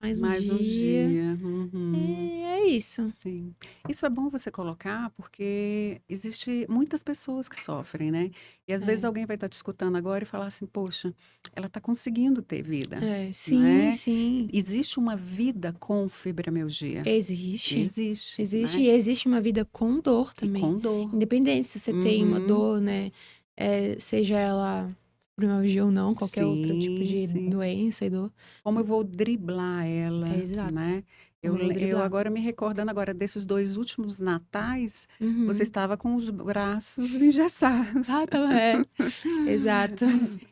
mais um Mais um dia. dia. Uhum. E é isso. Sim. Isso é bom você colocar, porque existe muitas pessoas que sofrem, né? E às vezes É. alguém vai estar te escutando agora e falar assim, poxa, ela está conseguindo ter vida, Sim, né? sim. Existe uma vida com fibromialgia. Existe. Existe, Existe né? e existe uma vida com dor E também. com dor. Independente se você tem uma Uhum. dor, né? Seja ela fibromialgia ou não, qualquer outro tipo Sim, de sim. doença e dor. Como eu vou driblar É ela, exato. né? Como eu vou Eu driblar. agora me recordando agora desses 2 últimos natais, você Uhum. estava com os braços engessados. Ah, então é. Exato.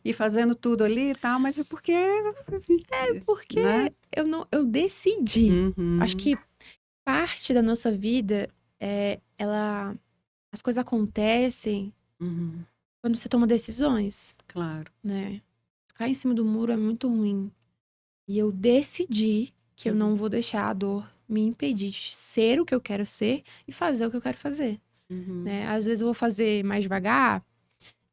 E fazendo tudo ali e tal, mas é porque, Porque né? eu decidi. Acho Uhum, que parte da nossa vida as coisas acontecem uhum, quando você toma decisões, claro. né? Ficar em cima do muro é muito ruim. E eu decidi que eu não vou deixar a dor me impedir de ser o que eu quero ser e fazer o que eu quero fazer, Uhum, né? Às vezes eu vou fazer mais devagar,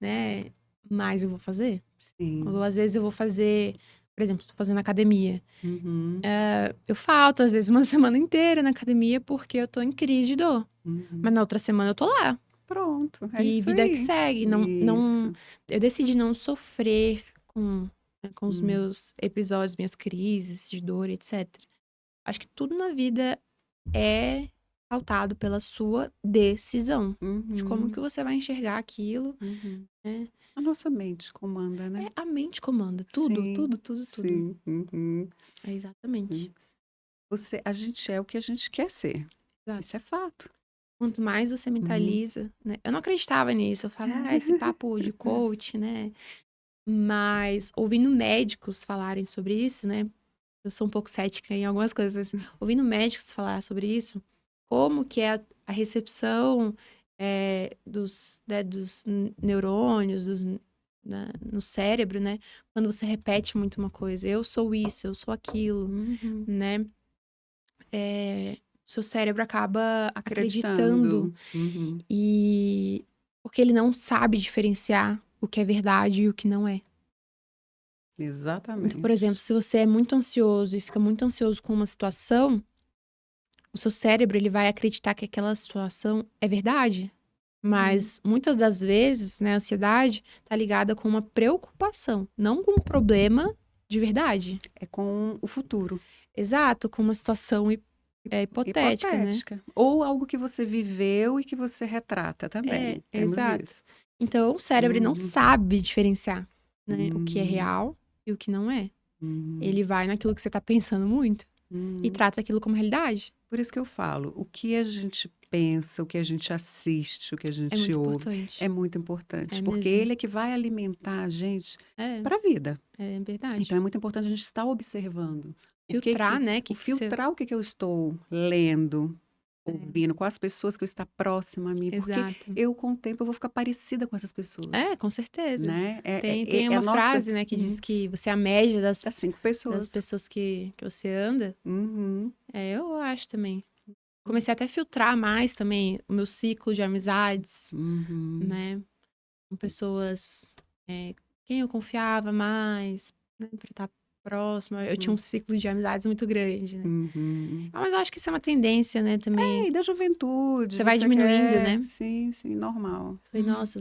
né? Mas eu vou fazer. Ou sim. às vezes eu vou fazer, por exemplo, tô fazendo academia. Uhum, Eu falto, às vezes, uma semana inteira na academia porque eu tô em crise de dor. Mas uhum. na outra semana eu tô lá. Pronto, é E isso vida que aí. segue. Isso. Eu decidi não sofrer com os Hum, meus episódios, minhas crises de dor, etc. Acho que tudo na vida é pautado pela sua decisão. De como que uhum, você vai enxergar aquilo, uhum. né? A nossa mente comanda, né? A mente comanda tudo, Sim, tudo, tudo, tudo. sim. Uhum, É exatamente. uhum. A gente é o que a gente quer ser. Isso é Exato. fato. Quanto mais você Uhum. mentaliza, né? Eu não acreditava nisso. Eu falava, esse papo de coach, né? Mas ouvindo médicos falarem sobre isso, né? eu sou um pouco cética em algumas coisas, assim, ouvindo médicos falar sobre isso, como que é a recepção dos neurônios, no cérebro, né? Quando você repete muito uma coisa. Eu sou isso, eu sou aquilo, Uhum. né? O seu cérebro acaba acreditando Acreditando. Uhum. e porque ele não sabe diferenciar o que é verdade e o que não é. Então, por exemplo, Exatamente. se você é muito ansioso e fica muito ansioso com uma situação, o seu cérebro ele vai acreditar que aquela situação é verdade. Mas muitas das vezes, né, a ansiedade tá ligada com uma preocupação, não com um problema de verdade. É com o futuro. Exato, com uma situação hipotética, né? Hipotética. Ou algo que você viveu e que você retrata também. Temos Exato. isso. Então, o cérebro ele não Uhum. sabe diferenciar, né, o que é Uhum. real e o que não é. Uhum. Ele vai naquilo que você tá pensando muito e Uhum. trata aquilo como realidade. Por isso que eu falo, o que a gente pensa, o que a gente assiste, o que a É gente muito ouve, é importante. muito importante, É porque mesmo. ele é que vai alimentar a gente É, para a vida. é Então verdade. é muito importante a gente estar observando Filtrar, né, o que você... filtrar o que eu estou lendo, É, ouvindo, com as pessoas que eu estou próxima a mim, porque exato. eu com o tempo eu vou ficar parecida com essas pessoas, Com certeza. né? Tem É a uma nossa frase, né, que diz que você é a média das das, 5 das pessoas. pessoas que você anda. Uhum, Eu acho também. Comecei até a filtrar mais também o meu ciclo de amizades, uhum, né? Com pessoas quem eu confiava mais, né, pra estar próxima. Eu tinha um ciclo de amizades muito grande, né? uhum. Mas eu acho que isso é uma tendência, né, também. E da juventude, Você vai você diminuindo, quer. né? Sim, sim, normal. Falei, nossa,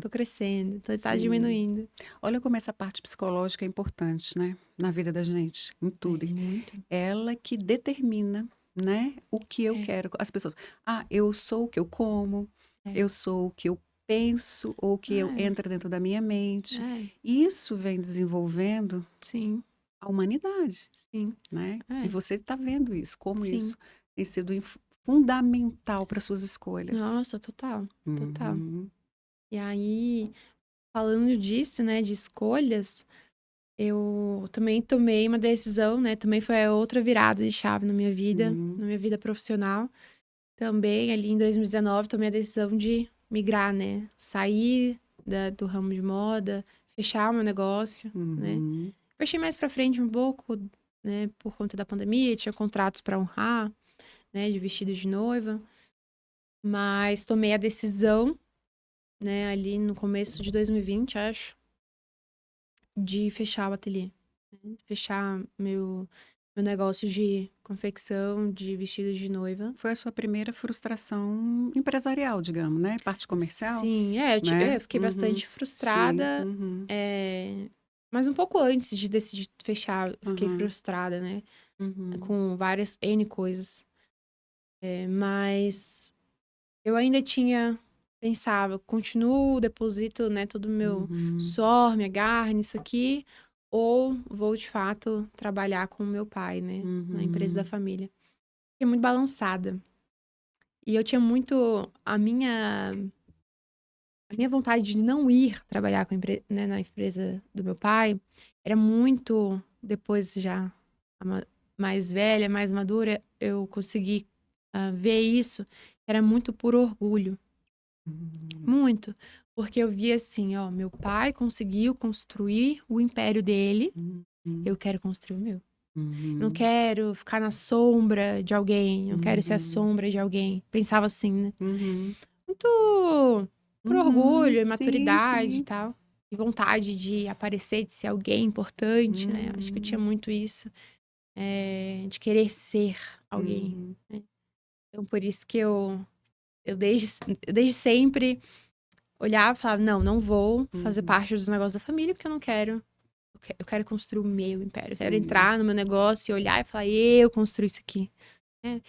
tô crescendo, tá Sim. diminuindo. Olha como essa parte psicológica é importante, né? Na vida da gente, em tudo. Muito. Ela que determina, né, o que eu É, quero. As pessoas, eu sou o que eu como, é, eu sou o que eu penso ou o que é, entra dentro da minha mente. é, Isso vem desenvolvendo sim, a humanidade, sim, né? E é, você está vendo isso, como sim. isso tem sido fundamental para suas escolhas. Nossa, total, total. Uhum. E aí, falando disso, né, de escolhas, eu também tomei uma decisão, né, também foi a outra virada de chave Sim. na minha vida profissional. Também, ali em 2019, tomei a decisão de migrar, né, sair do ramo de moda, fechar o meu negócio, né. Uhum. Fechei mais pra frente um pouco, né, por conta da pandemia, tinha contratos pra honrar, né, de vestido de noiva, mas tomei a decisão, né, ali no começo de 2020, acho, de fechar o ateliê, né, fechar meu negócio de confecção de vestidos de noiva. Foi a sua primeira frustração empresarial, digamos, né? Parte comercial, Sim, né? eu fiquei Uhum. bastante Sim. frustrada, Uhum. mas um pouco antes de decidir fechar, eu fiquei Uhum. frustrada, né, Uhum. com várias N coisas. Mas eu ainda tinha pensava, continuo, deposito, né, todo o meu Uhum. suor, minha garra nisso aqui, ou vou de fato trabalhar com o meu pai, né, na empresa da Uhum. família. Fiquei muito balançada. E eu tinha muito a minha vontade de não ir trabalhar né, na empresa do meu pai era muito depois já mais velha, mais madura, eu consegui ver isso, era muito por orgulho. Uhum. Muito. Porque eu via assim, ó, meu pai conseguiu construir o império dele, Uhum. eu quero construir o meu. Não Uhum. quero ficar na sombra de alguém, não quero ser a Uhum. sombra de alguém. Pensava assim, né? Uhum. Muito por Uhum. orgulho, Sim, imaturidade e sim. tal. E vontade de aparecer, de ser alguém importante, né? Acho que eu tinha Uhum. muito isso, de querer ser alguém. Uhum. Né? Então, por isso que desde sempre olhava e falava, não vou fazer Uhum. parte dos negócios da família, porque eu não quero. Eu quero construir o meu império. Eu quero Sim. entrar no meu negócio e olhar e falar, eu construí isso aqui. É,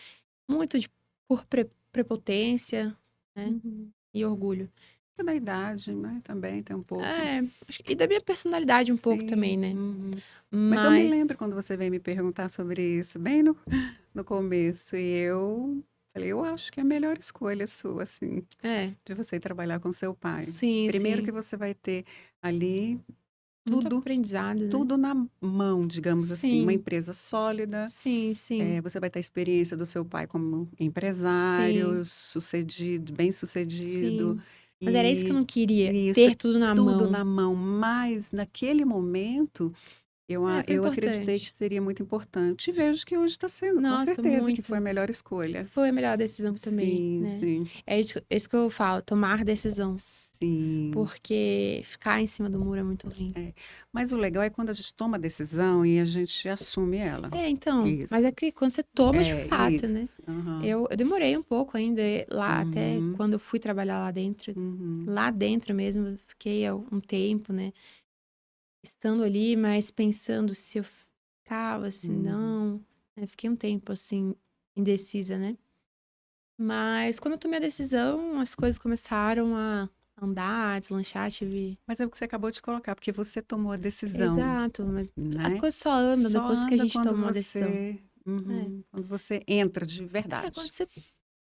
muito por prepotência, né? Uhum. E orgulho. É da idade, né? Também tem um pouco. E da minha personalidade um pouco também, Sim. né? Uhum. Mas eu me Mas, lembro quando você veio me perguntar sobre isso, bem no começo, e eu falei, eu acho que é a melhor escolha sua, assim, é, de você ir trabalhar com seu pai. sim, Primeiro que sim. você vai ter ali Muito tudo, aprendizado, né? tudo na mão, digamos assim. Uma Sim, empresa sólida, sim, você vai ter a experiência do seu pai como sim, empresário, sucedido, bem-sucedido, sim. Mas era isso que eu e não queria, isso é ter tudo na tudo mão. na mão. Mas, naquele momento, Foi eu acreditei que importante. seria muito importante. E vejo que hoje está sendo, com Nossa, certeza, que foi a muito. melhor escolha. Foi a melhor decisão também, Sim, né? sim, É isso que eu falo, tomar decisão. sim. Porque ficar em cima do muro é muito ruim. É. Mas o legal é quando a gente toma a decisão e a gente assume ela. É, então, mas Isso. é que quando você toma de É, fato, né? isso. Aham. Eu demorei um pouco ainda, lá até Uhum, quando eu fui trabalhar uhum, lá dentro mesmo, eu fiquei um tempo, né? Estando ali, mas pensando se eu ficava, se uhum. não. Né, fiquei um tempo assim, indecisa, né? Mas quando eu tomei a decisão, as coisas começaram a andar, a deslanchar, tive. Mas é o que você acabou de colocar, porque você tomou a decisão, Exato, mas as né? coisas só andam Só depois que a anda gente quando toma uma decisão. você, É, quando você entra de quando verdade. você Uhum,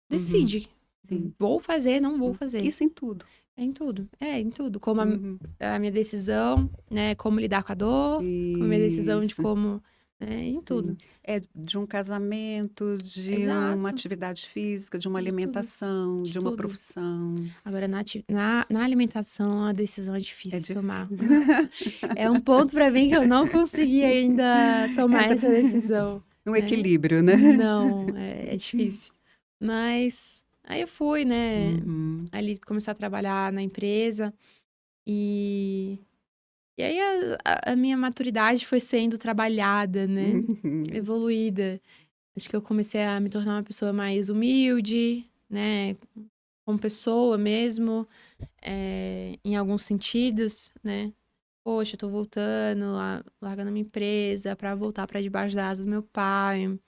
decide. sim. Vou fazer, não vou fazer. Isso em tudo. É em tudo. É, em tudo. Como Uhum. a minha decisão, né? Como lidar com a dor, como a minha decisão de Isso. como. Né, em Sim. tudo. É de um casamento, de uma Exato. atividade física, de uma De tudo. alimentação, De de uma tudo. profissão. Agora, na alimentação, a decisão é É difícil de difícil. tomar. É um ponto pra mim que eu não consegui ainda tomar Entra essa decisão, no né? equilíbrio, né? Não, é difícil. Mas aí eu fui, né? Uhum. Ali começar a trabalhar na empresa e, e aí a minha maturidade foi sendo trabalhada, né? Uhum. Evoluída. Acho que eu comecei a me tornar uma pessoa mais humilde, né? Como pessoa mesmo, em alguns sentidos, né? Poxa, eu tô voltando, largando a minha empresa pra voltar pra debaixo da asa do meu pai.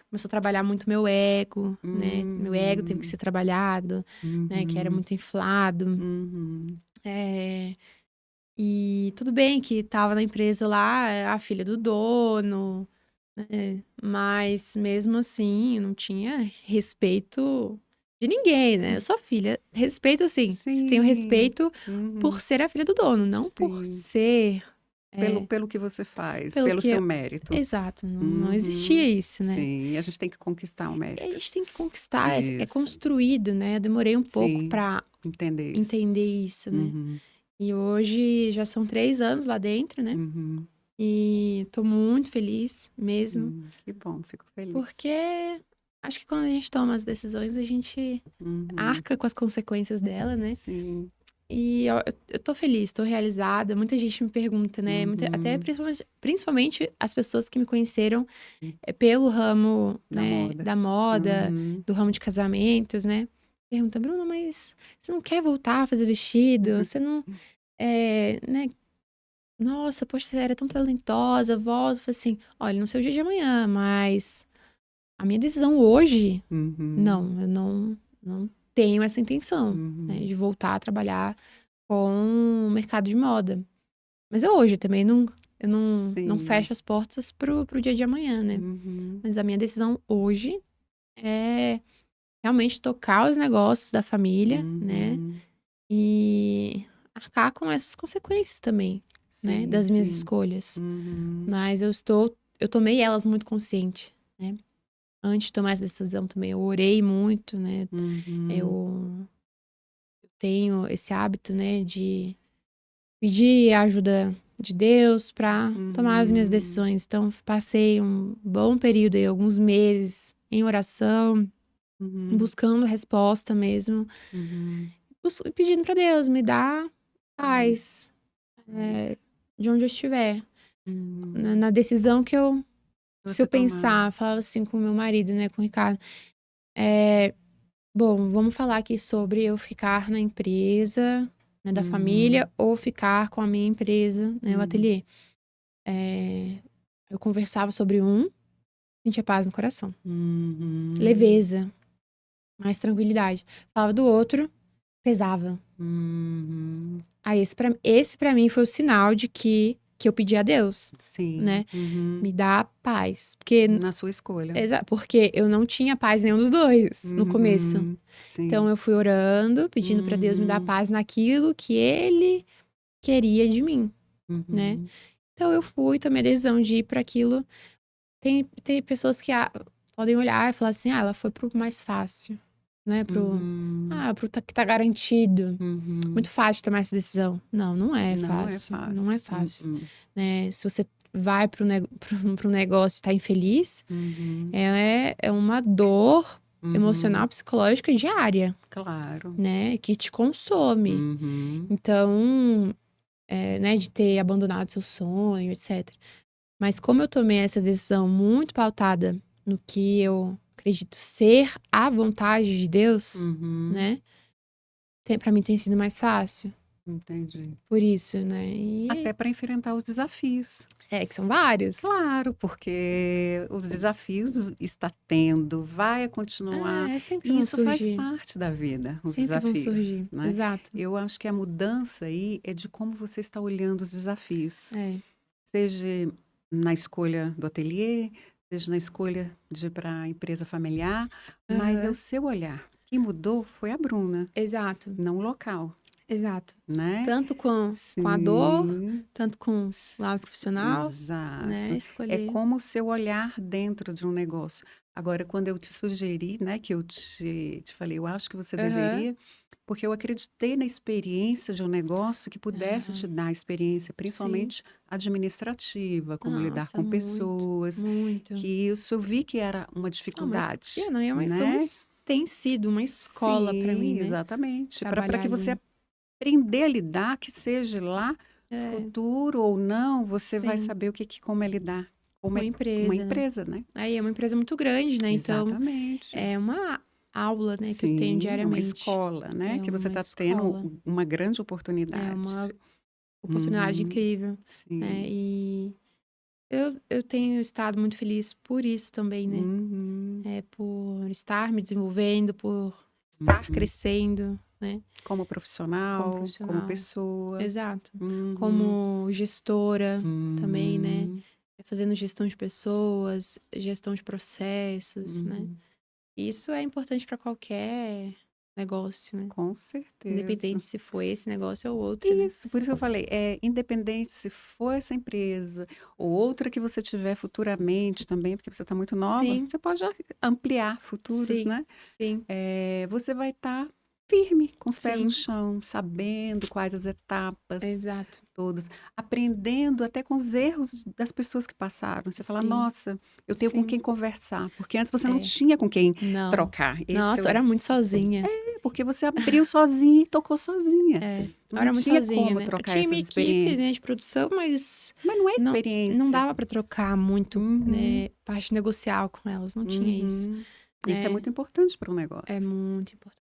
Começou a trabalhar muito meu ego, né? Meu ego teve que Uhum. ser trabalhado, né? Que era Uhum. muito inflado. Uhum. É, e tudo bem que tava na empresa lá, a filha do dono, né? Mas mesmo assim, não tinha respeito de ninguém, né? Eu sou filha. Respeito, assim, se tenho Sim. respeito por Uhum. ser a filha do dono, não por Sim. ser. Pelo, É, pelo que você faz, pelo pelo seu que. mérito. Exato, não existia Uhum. isso, né? Sim, e a gente tem que conquistar o E a mérito. gente tem que conquistar, é Isso. construído, né? Eu demorei um pouco Sim, pra entender isso. entender isso, né? Uhum. E hoje já são 3 anos lá dentro, né? Uhum. E tô muito feliz mesmo, Que bom, fico porque feliz. acho que quando a gente toma as decisões, a gente Uhum. arca com as consequências dela, né? Sim. E eu tô feliz, tô realizada. Muita gente me pergunta, né? Até Uhum. principalmente as pessoas que me conheceram pelo ramo, Da né, moda. da moda, Uhum. do ramo de casamentos, né? Pergunta, Bruna, mas você não quer voltar a fazer vestido? Você não, né? Nossa, poxa, você era tão talentosa, volta. Eu falei assim, olha, não sei o dia de amanhã, mas a minha decisão hoje, Uhum. não, eu não tenho essa intenção, né, Uhum. de voltar a trabalhar com o mercado de moda. Mas eu hoje também não Sim. fecho as portas pro dia de amanhã, né? Uhum. Mas a minha decisão hoje é realmente tocar os negócios da família, né? Uhum. E arcar com essas consequências também, né? Sim, Das minhas sim. escolhas. Uhum. Mas eu tomei elas muito consciente, né? Antes de tomar essa decisão também, eu orei muito, né? Uhum. Eu tenho esse hábito, né, de pedir a ajuda de Deus para tomar as minhas Uhum. decisões. Então, passei um bom período aí, alguns meses em oração, Uhum. buscando resposta mesmo, Uhum. e pedindo para Deus me dar paz, de onde eu estiver. Uhum. Na decisão se Você eu tomar. pensar, falava assim com o meu marido, né, com o Ricardo, é, bom, vamos falar aqui sobre eu ficar na empresa, né, da Uhum. família ou ficar com a minha empresa, né, o Uhum. ateliê. É, eu conversava sobre sentia paz no coração, Uhum. leveza, mais tranquilidade. Falava do outro, pesava. Uhum. Aí esse para mim foi o sinal de que eu pedi a Deus, Sim. né, Uhum. me dá paz, porque Na sua escolha. porque eu não tinha paz nenhum dos dois no começo. Uhum. Então Sim. eu fui orando, pedindo para Deus me dar Uhum. paz naquilo que ele queria de mim, né? Uhum. Então eu fui, tomei a decisão de ir para aquilo. Tem pessoas que podem olhar e falar assim, ela foi pro mais fácil, né? Uhum. Pro que tá garantido. Uhum. Muito fácil tomar essa decisão. Não, não é Não é fácil. Não é fácil. fácil, Uhum. né? Se você vai pro negócio e tá infeliz, Uhum. é uma dor Uhum. emocional, psicológica diária, Claro. né? Que te consome. Uhum. Então, né, de ter abandonado seu sonho, etc. Mas como eu tomei essa decisão muito pautada no que eu acredito ser a vontade de Deus, Uhum. né? Para mim tem sido mais fácil. Entendi. Por isso, né? E Até para enfrentar os desafios. que são vários. Claro, porque os desafios está tendo, vai continuar, Sempre e vão isso faz surgir. parte da vida, os Sempre vão desafios, surgir. né. Exato. Eu acho que a mudança aí é de como você está olhando os desafios, É. seja na escolha do ateliê, seja na escolha de ir para a empresa familiar, mas é o Aham. seu olhar. Quem mudou foi a Bruna, Exato. não o local, Exato. né. Tanto com a dor, Sim. tanto com o lado profissional, né? Exato. É Escolher. como o seu olhar dentro de um negócio. Agora, quando eu te sugeri, né, que eu te falei, eu acho que você Aham. deveria, porque eu acreditei na experiência de um negócio que pudesse Aham. te dar experiência, Sim. principalmente administrativa, como lidar Nossa, com muito. pessoas, Muito. que isso eu vi que era uma Não, mas dificuldade, não, né? tem sido uma escola para mim, Sim, né? exatamente. Para Trabalhar que você ali. aprender a lidar, que seja lá É, futuro ou não, você vai sim, saber como é lidar, como com a é uma empresa, né? empresa, né? Aí é uma empresa muito grande, né? Então Exatamente. é uma aula, né, que eu tenho Sim, é uma diariamente. escola, né? É Que você uma está tendo escola, uma grande é oportunidade. uma oportunidade Uhum, incrível, né? sim. E eu tenho estado muito feliz por isso também, né? Uhum, Por estar me desenvolvendo, por estar uhum. crescendo, né? Como Como profissional, como profissional. pessoa. Exato. Uhum, Como gestora também, né? uhum, Fazendo gestão de pessoas, gestão de processos, né? uhum. Isso é importante para qualquer negócio, né? Com certeza. Independente se for esse negócio ou outro, né? Isso, por isso que eu falei, independente se for essa empresa ou outra que você tiver futuramente também, porque você está muito nova, Sim, você pode já ampliar futuros, sim, né? sim, Você vai estar firme, com os pés no sim, chão, sabendo quais as etapas exato. todas, aprendendo até com os erros das pessoas que passaram. Você fala, Sim, nossa, eu tenho com sim. quem conversar, porque antes você não É, tinha com quem não. trocar. Esse é Nossa, eu era muito sozinha. porque você abriu sozinha e tocou sozinha. Eu Não era muito tinha sozinha, como né? Eu trocar tinha essas minha equipe, né, experiências. de produção, mas Mas não é não experiência. dava para trocar muito, Uhum, né, parte negocial com elas, não tinha isso, uhum. Isso é né? muito importante para um É negócio. muito importante,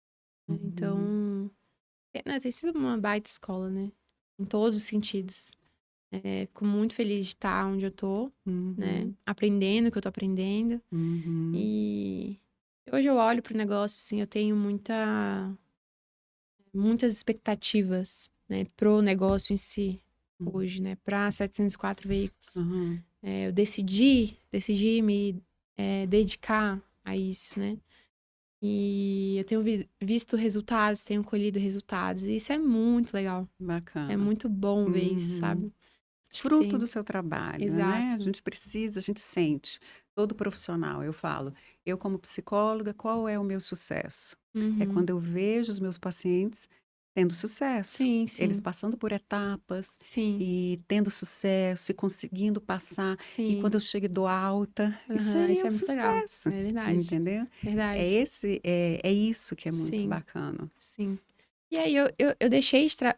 né? Uhum, Então, né, tem sido uma baita escola, né? Em todos os sentidos. Fico muito feliz de estar onde eu tô, né? uhum, Aprendendo o que eu tô aprendendo. uhum, E hoje eu olho pro negócio, assim, eu tenho muitas expectativas, né, pro negócio em si, uhum, hoje, né, para 704 veículos. uhum. Eu decidi me dedicar a isso, né? E eu tenho visto resultados, tenho colhido resultados, e isso é muito legal. É Bacana. muito bom ver isso, Uhum. sabe? Acho que Fruto tem. do seu trabalho, né? A Exato. gente precisa, a gente sente. Todo profissional, eu falo, eu como psicóloga, qual é o meu sucesso? É Uhum. quando eu vejo os meus pacientes tendo sucesso, Sim, eles sim. passando por etapas Sim, e tendo sucesso e conseguindo passar. E quando sim. eu chego e dou alta, isso Aham, aí isso é é o muito legal. sucesso, É verdade. entendeu? Verdade. É isso que é muito Sim, bacana. sim. E aí eu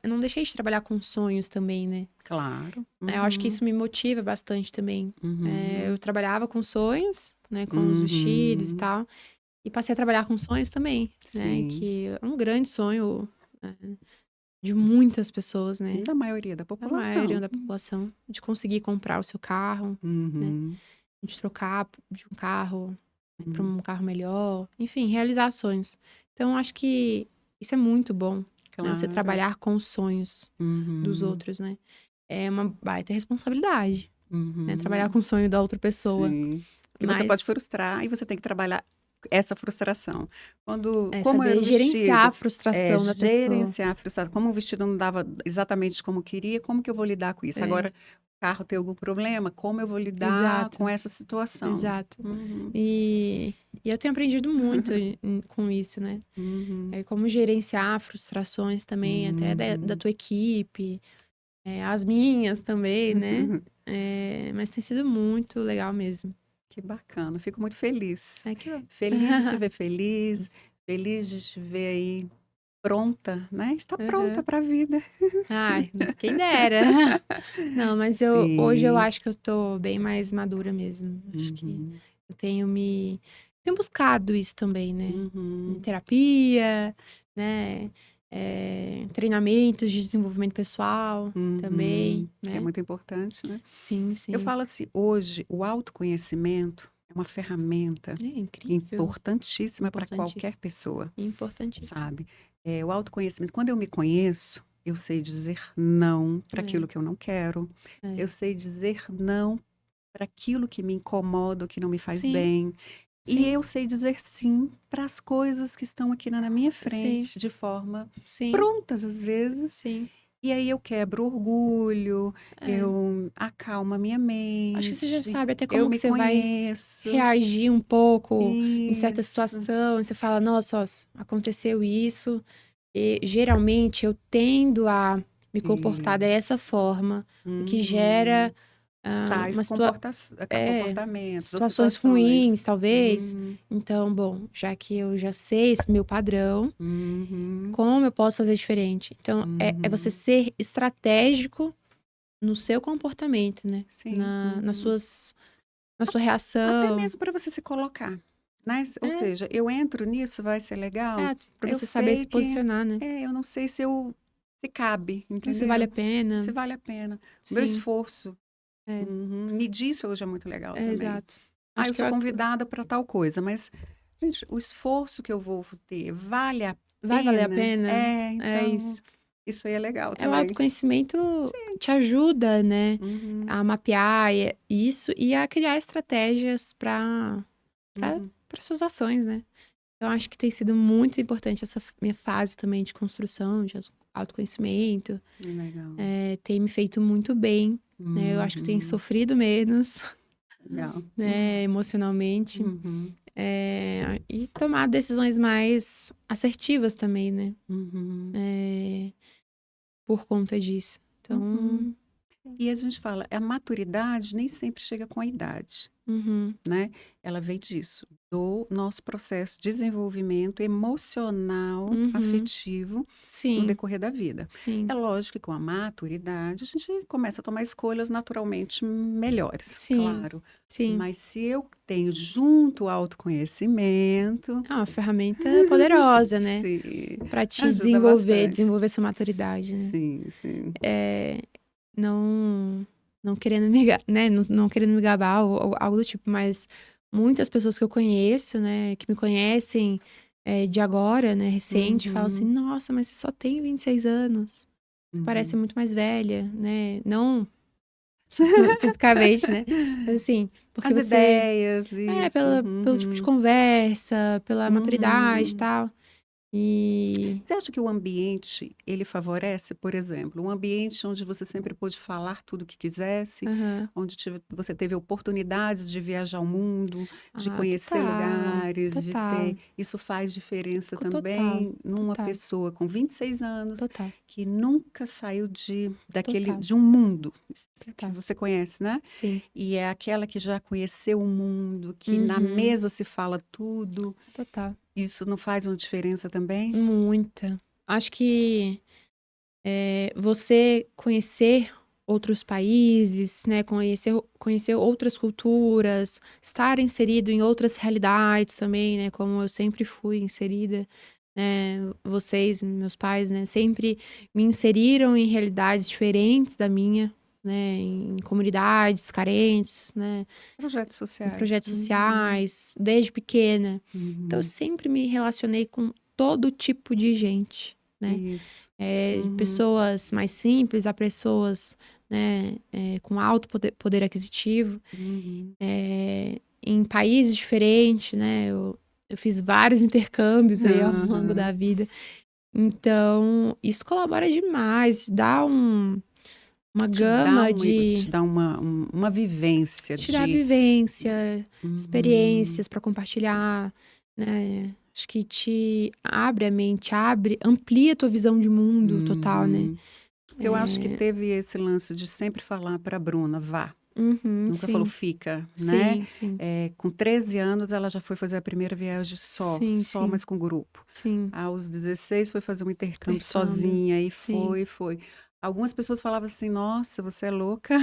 não deixei de trabalhar com sonhos também, né? Claro. Eu acho que Uhum, isso me motiva bastante também. Eu uhum, trabalhava com sonhos, né? Com os vestidos e uhum. tal. E passei a trabalhar com sonhos também, né? Sim. Que é um grande sonho, né, de muitas pessoas, né? Da maioria da Da maioria população. da população, de conseguir comprar o seu carro, né? Uhum, De trocar de um carro para uhum. um carro melhor. Enfim, realizar sonhos. Então, acho que isso é muito bom, né? Você Claro. trabalhar com os sonhos dos Uhum, outros, né? É uma baita responsabilidade, né? Trabalhar uhum. com o sonho da outra pessoa. Sim. Que você pode Mas, frustrar e você tem que trabalhar essa frustração. Quando, É como era saber o gerenciar a vestido, frustração da pessoa. gerenciar a frustração. Como o vestido não dava exatamente como queria, como que eu vou lidar com isso? É, Agora, o carro tem algum problema, como eu vou lidar com exato, essa situação? exato. Uhum, E, e eu tenho aprendido muito com isso, né? uhum, Como gerenciar frustrações também, até da uhum. tua equipe, as minhas também, né? Mas tem sido muito legal mesmo. Que bacana, fico muito feliz. É que bom. Feliz de te ver feliz, feliz de te ver aí pronta, né? Está pronta Aham. para a vida. Ai, quem dera. Não, mas hoje eu Sim. acho que eu tô bem mais madura mesmo. Acho que Uhum, eu tenho buscado isso também, né? Em uhum, terapia, né? Treinamentos de desenvolvimento pessoal também, que é né? muito importante, né? Sim, Eu sim. falo assim, hoje o autoconhecimento é uma ferramenta É incrível. importantíssima para qualquer Importantíssimo. pessoa, Importantíssimo. sabe? O autoconhecimento, quando eu me conheço, eu sei dizer não para É, aquilo que eu não quero, é. eu sei dizer não para aquilo que me incomoda, ou que não me faz Sim, bem. E sim, eu sei dizer sim para as coisas que estão aqui na minha sim, frente, de forma sim, prontas às vezes. sim. E aí eu quebro o orgulho, É. eu acalmo a minha Acho que você já mente, sabe até eu como que me você vai conheço. reagir um pouco em certa Isso. situação. E você fala, nossa, ó, aconteceu isso. E geralmente eu tendo a me comportar dessa Isso. forma, o que Uhum. gera Tais uma comportamentos ou situações situações. ruins, talvez. Uhum. Então, bom, já que eu já sei esse meu padrão, Uhum. como eu posso fazer diferente? Então, é você Uhum. ser estratégico no seu comportamento, né? Sim. Uhum. Na sua Até reação. mesmo para você se colocar, né? Ou É, seja, eu entro nisso, vai ser legal. pra Eu você saber sei se que posicionar, né? eu não sei se cabe, Se vale a entendeu? Se pena. vale a pena. O meu Sim, esforço. é, Uhum. Medir isso hoje é muito legal também. exato. Ah, Acho eu que sou convidada para tal coisa, mas, gente, o esforço que eu vou ter vale a vai valer a pena? pena. É Então, isso. isso aí é legal O também. autoconhecimento Sim. te ajuda, né, Uhum. a mapear isso e a criar estratégias para Uhum. suas ações, né? Eu acho que tem sido muito importante essa minha fase também de construção, de autoconhecimento. Legal. Tem me feito muito bem, né? Eu acho que eu tenho Uhum. sofrido menos, Legal. né, emocionalmente. Uhum. E tomar decisões mais assertivas também, né? Uhum. É, por conta disso. Uhum. Então, E a gente fala, a maturidade nem sempre chega com a idade, uhum, né? Ela vem disso, do nosso processo de desenvolvimento emocional, uhum, afetivo no sim, decorrer da vida. É sim, lógico que com a maturidade a gente começa a tomar escolhas naturalmente melhores, sim, claro. sim. Mas se eu tenho junto o autoconhecimento, É uma ferramenta poderosa, né? sim, Pra te ajuda bastante. desenvolver sua maturidade, né? Sim, sim. É, não, não querendo né? Não querendo me gabar ou algo do tipo, mas muitas pessoas que eu conheço, né? Que me conhecem de agora, né? Recente, falam assim, Uhum, nossa, mas você só tem 26 anos. Você parece uhum. muito mais velha, né? Não fisicamente, né? Mas assim, porque As você. ideias, isso. Pelo tipo de Uhum, conversa, pela maturidade e uhum. tal. E. Você acha que o ambiente, ele favorece, por exemplo, um ambiente onde você sempre pôde falar tudo o que quisesse, Aham. onde você teve oportunidades de viajar o mundo, de Ah, conhecer total. lugares, de ter. Total. Isso faz diferença Total. também numa Total. pessoa com 26 anos Total. que nunca saiu Total. de um mundo que Total. você conhece, né? Sim. E é aquela que já conheceu o mundo, que na Uhum. mesa se fala tudo. Total. Isso não faz uma diferença também? Muita. Acho que você conhecer outros países, né? Conhecer outras culturas, estar inserido em outras realidades também, né? Como eu sempre fui inserida, né? Vocês, meus pais, né? Sempre me inseriram em realidades diferentes da minha, né? Em comunidades carentes, né? Projetos Em sociais. projetos sociais, desde pequena. Então, eu Uhum. sempre me relacionei com todo tipo de gente, né? Isso. De Uhum. pessoas mais simples a pessoas, né, com alto poder aquisitivo, Uhum. em países diferentes, né? Eu fiz vários intercâmbios aí ao longo Aham. da vida. Então, isso colabora demais, dá uma gama de Te dá uma vivência te dá de. vivência, Uhum, experiências para compartilhar, né? Acho que te abre a mente, amplia a tua visão de mundo total, né? uhum. Eu acho que teve esse lance de sempre falar para a Bruna, vá. Uhum, Nunca falou sim, fica, né? sim, sim, Com 13 anos, ela já foi fazer a primeira viagem sim, só, sim, mas com grupo. sim. Aos 16, foi fazer um intercâmbio Intercâmbio, sozinha, e sim. foi. Algumas pessoas falavam assim, nossa, você é louca.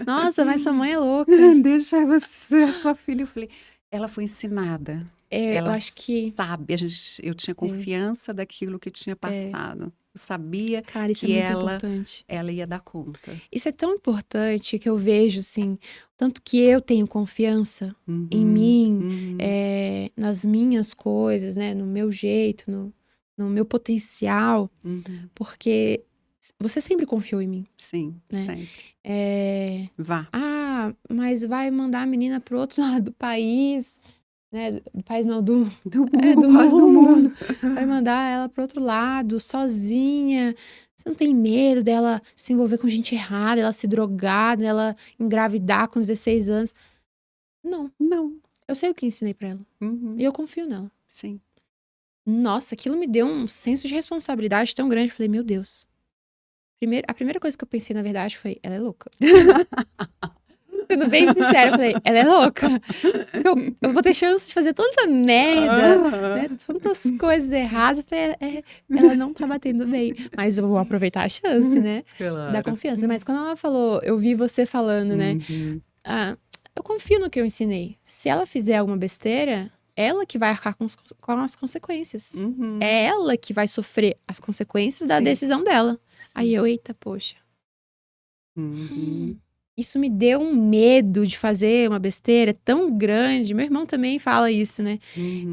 Nossa, mas sua mãe é louca. Deixa você, a sua filha. Eu falei, ela foi ensinada. Eu Ela acho que sabe, eu tinha é, confiança daquilo que tinha é, passado. Eu sabia cara, isso é que muito ela, importante. ela ia dar conta. Isso é tão importante que eu vejo, assim, tanto que eu tenho confiança em Uhum, mim, uhum, nas minhas coisas, né, no meu jeito, no meu potencial, uhum. porque você sempre confiou em mim, Sim, né? sempre. É, Vá. mas vai mandar a menina pro outro lado do país, né? Do país não, do, Do do mundo, quase do mundo. mundo. Vai mandar ela pro outro lado, sozinha. Você não tem medo dela se envolver com gente errada, ela se drogar, dela engravidar com 16 anos? Não. Não. Eu sei o que ensinei pra ela. E Uhum, eu confio nela. sim. Nossa, aquilo me deu um senso de responsabilidade tão grande. Eu falei, meu Deus. A primeira coisa que eu pensei, na verdade, foi, ela é louca. Sendo bem sincera, eu falei, ela é louca. Porque eu vou ter chance de fazer tanta merda, né? Aham. Tantas coisas erradas. Eu falei, ela não tá batendo bem. Mas eu vou aproveitar a chance, né? Da Claro. confiança. Mas quando ela falou, eu vi você falando, né? Uhum, Ah, eu confio no que eu ensinei. Se ela fizer alguma besteira, ela que vai arcar com as consequências. uhum. É ela que vai sofrer as consequências da Sim, decisão dela. Aí sim. eu, eita, poxa. Uhum, Isso me deu um medo de fazer uma besteira tão grande. Meu irmão também fala isso, né?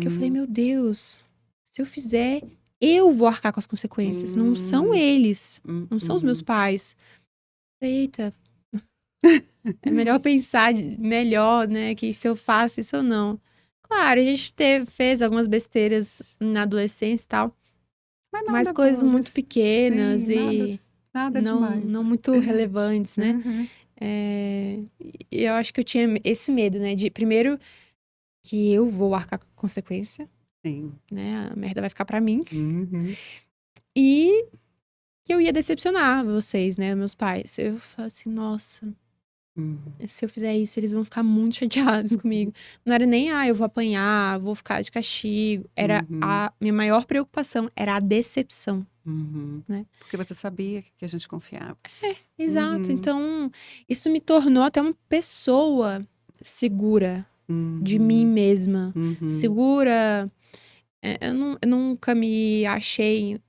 Que eu falei, uhum, meu Deus, se eu fizer, eu vou arcar com as consequências. Não são uhum, eles, não são os meus uhum. pais. Eita, é melhor pensar melhor, né? Que se eu faço isso ou não. Claro, a gente fez algumas besteiras na adolescência e tal, Mas mas nada coisas muito sim, pequenas nada, e nada não demais. muito relevantes, né? Uhum, E eu acho que eu tinha esse medo, né? De primeiro que eu vou arcar com a consequência, sim. né? A merda vai ficar pra mim. Uhum, E que eu ia decepcionar vocês, né? Meus pais. Eu falo assim, nossa, uhum, se eu fizer isso, eles vão ficar muito chateados comigo. Não era nem, eu vou apanhar, vou ficar de castigo. Era uhum, a minha maior preocupação, era a decepção, uhum. né? Porque você sabia que a gente confiava. Exato. Uhum, Então, isso me tornou até uma pessoa segura de mim uhum, mesma. uhum, Segura. Eu nunca me achei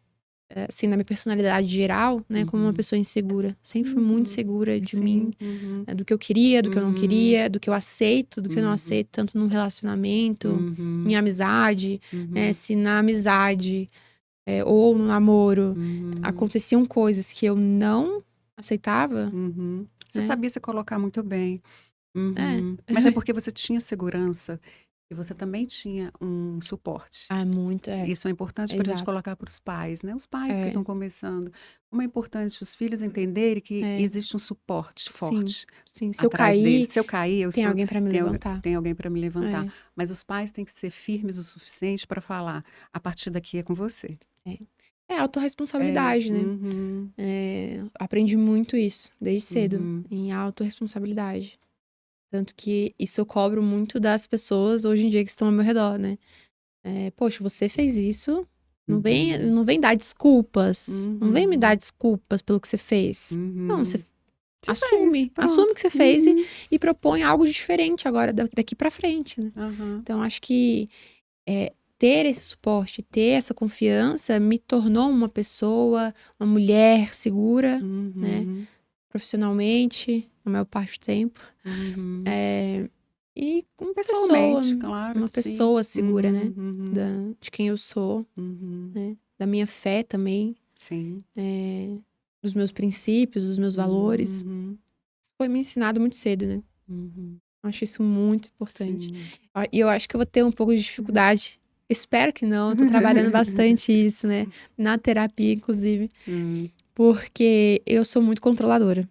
assim, na minha personalidade geral, né, como uma uhum, pessoa insegura. Sempre fui muito uhum. segura de mim, Sim, uhum, né, do que eu queria, do que eu não uhum, queria, do que eu aceito, do que eu não uhum, aceito, tanto num relacionamento, em uhum, amizade, né, uhum, se na amizade ou no namoro uhum, aconteciam coisas que eu não aceitava, uhum. Você né, sabia se colocar muito bem. é. Uhum. Mas é porque você tinha segurança e você também tinha um suporte. Muito, Isso é importante para a gente exato. colocar para os pais, né? Os pais que É, estão começando. Como é importante os filhos entenderem que é, existe um suporte sim, forte sim. Se eu atrás deles. cair, Se eu cair, tem alguém pra me levantar. tem alguém para me levantar. É, Mas os pais têm que ser firmes o suficiente para falar: a partir daqui é com você. é. É É. autorresponsabilidade, né? Uhum, Aprendi muito isso desde cedo, uhum, em autorresponsabilidade. Tanto que isso eu cobro muito das pessoas hoje em dia que estão ao meu redor, né? Poxa, você fez isso, uhum, não vem dar desculpas. Não vem me dar uhum, desculpas pelo que você fez. Não, você uhum. Você fez, assume pronto. que você fez Uhum, e propõe algo diferente agora, daqui pra frente, né? aham, Então, acho que ter esse suporte, ter essa confiança me tornou uma pessoa, uma mulher segura, né? uhum, Profissionalmente, na maior parte do tempo. uhum. É, e Pessoalmente, claro uma que sim. pessoa segura, Uhum, né? uhum, De quem eu sou, uhum. né? Da minha fé também, Sim. é, dos meus princípios, dos meus valores. Uhum, Isso foi me ensinado muito cedo, né? uhum. Acho isso muito importante. Sim. E eu acho que eu vou ter um pouco de dificuldade. Espero que não. Eu tô trabalhando bastante isso, né? Na terapia, inclusive. Hum, Porque eu sou muito controladora,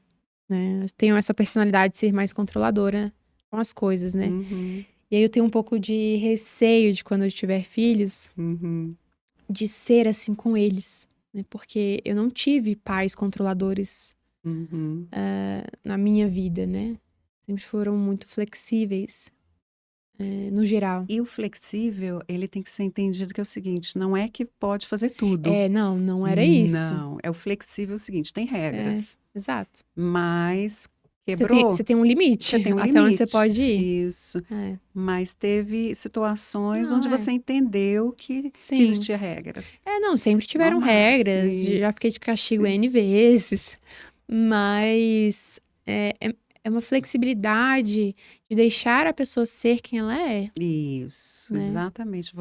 né? Eu tenho essa personalidade de ser mais controladora com as coisas, né? uhum, E aí eu tenho um pouco de receio de quando eu tiver filhos, uhum, de ser assim com eles, né? Porque eu não tive pais controladores uhum. na minha vida, né? Sempre foram muito flexíveis, no geral. E o flexível, ele tem que ser entendido que é o seguinte, não é que pode fazer tudo. Não, não era isso. Não, é o flexível o seguinte, tem É, regras, exato. mas Você tem, quebrou, você tem um limite você tem um até onde você limite. pode ir. Isso. É. Mas teve situações Não, onde você entendeu que sim. existia regras. Não, sempre tiveram Normal, regras, sim, já fiquei de castigo sim. N vezes, mas é uma flexibilidade de deixar a pessoa ser quem ela é, Isso, né? exatamente.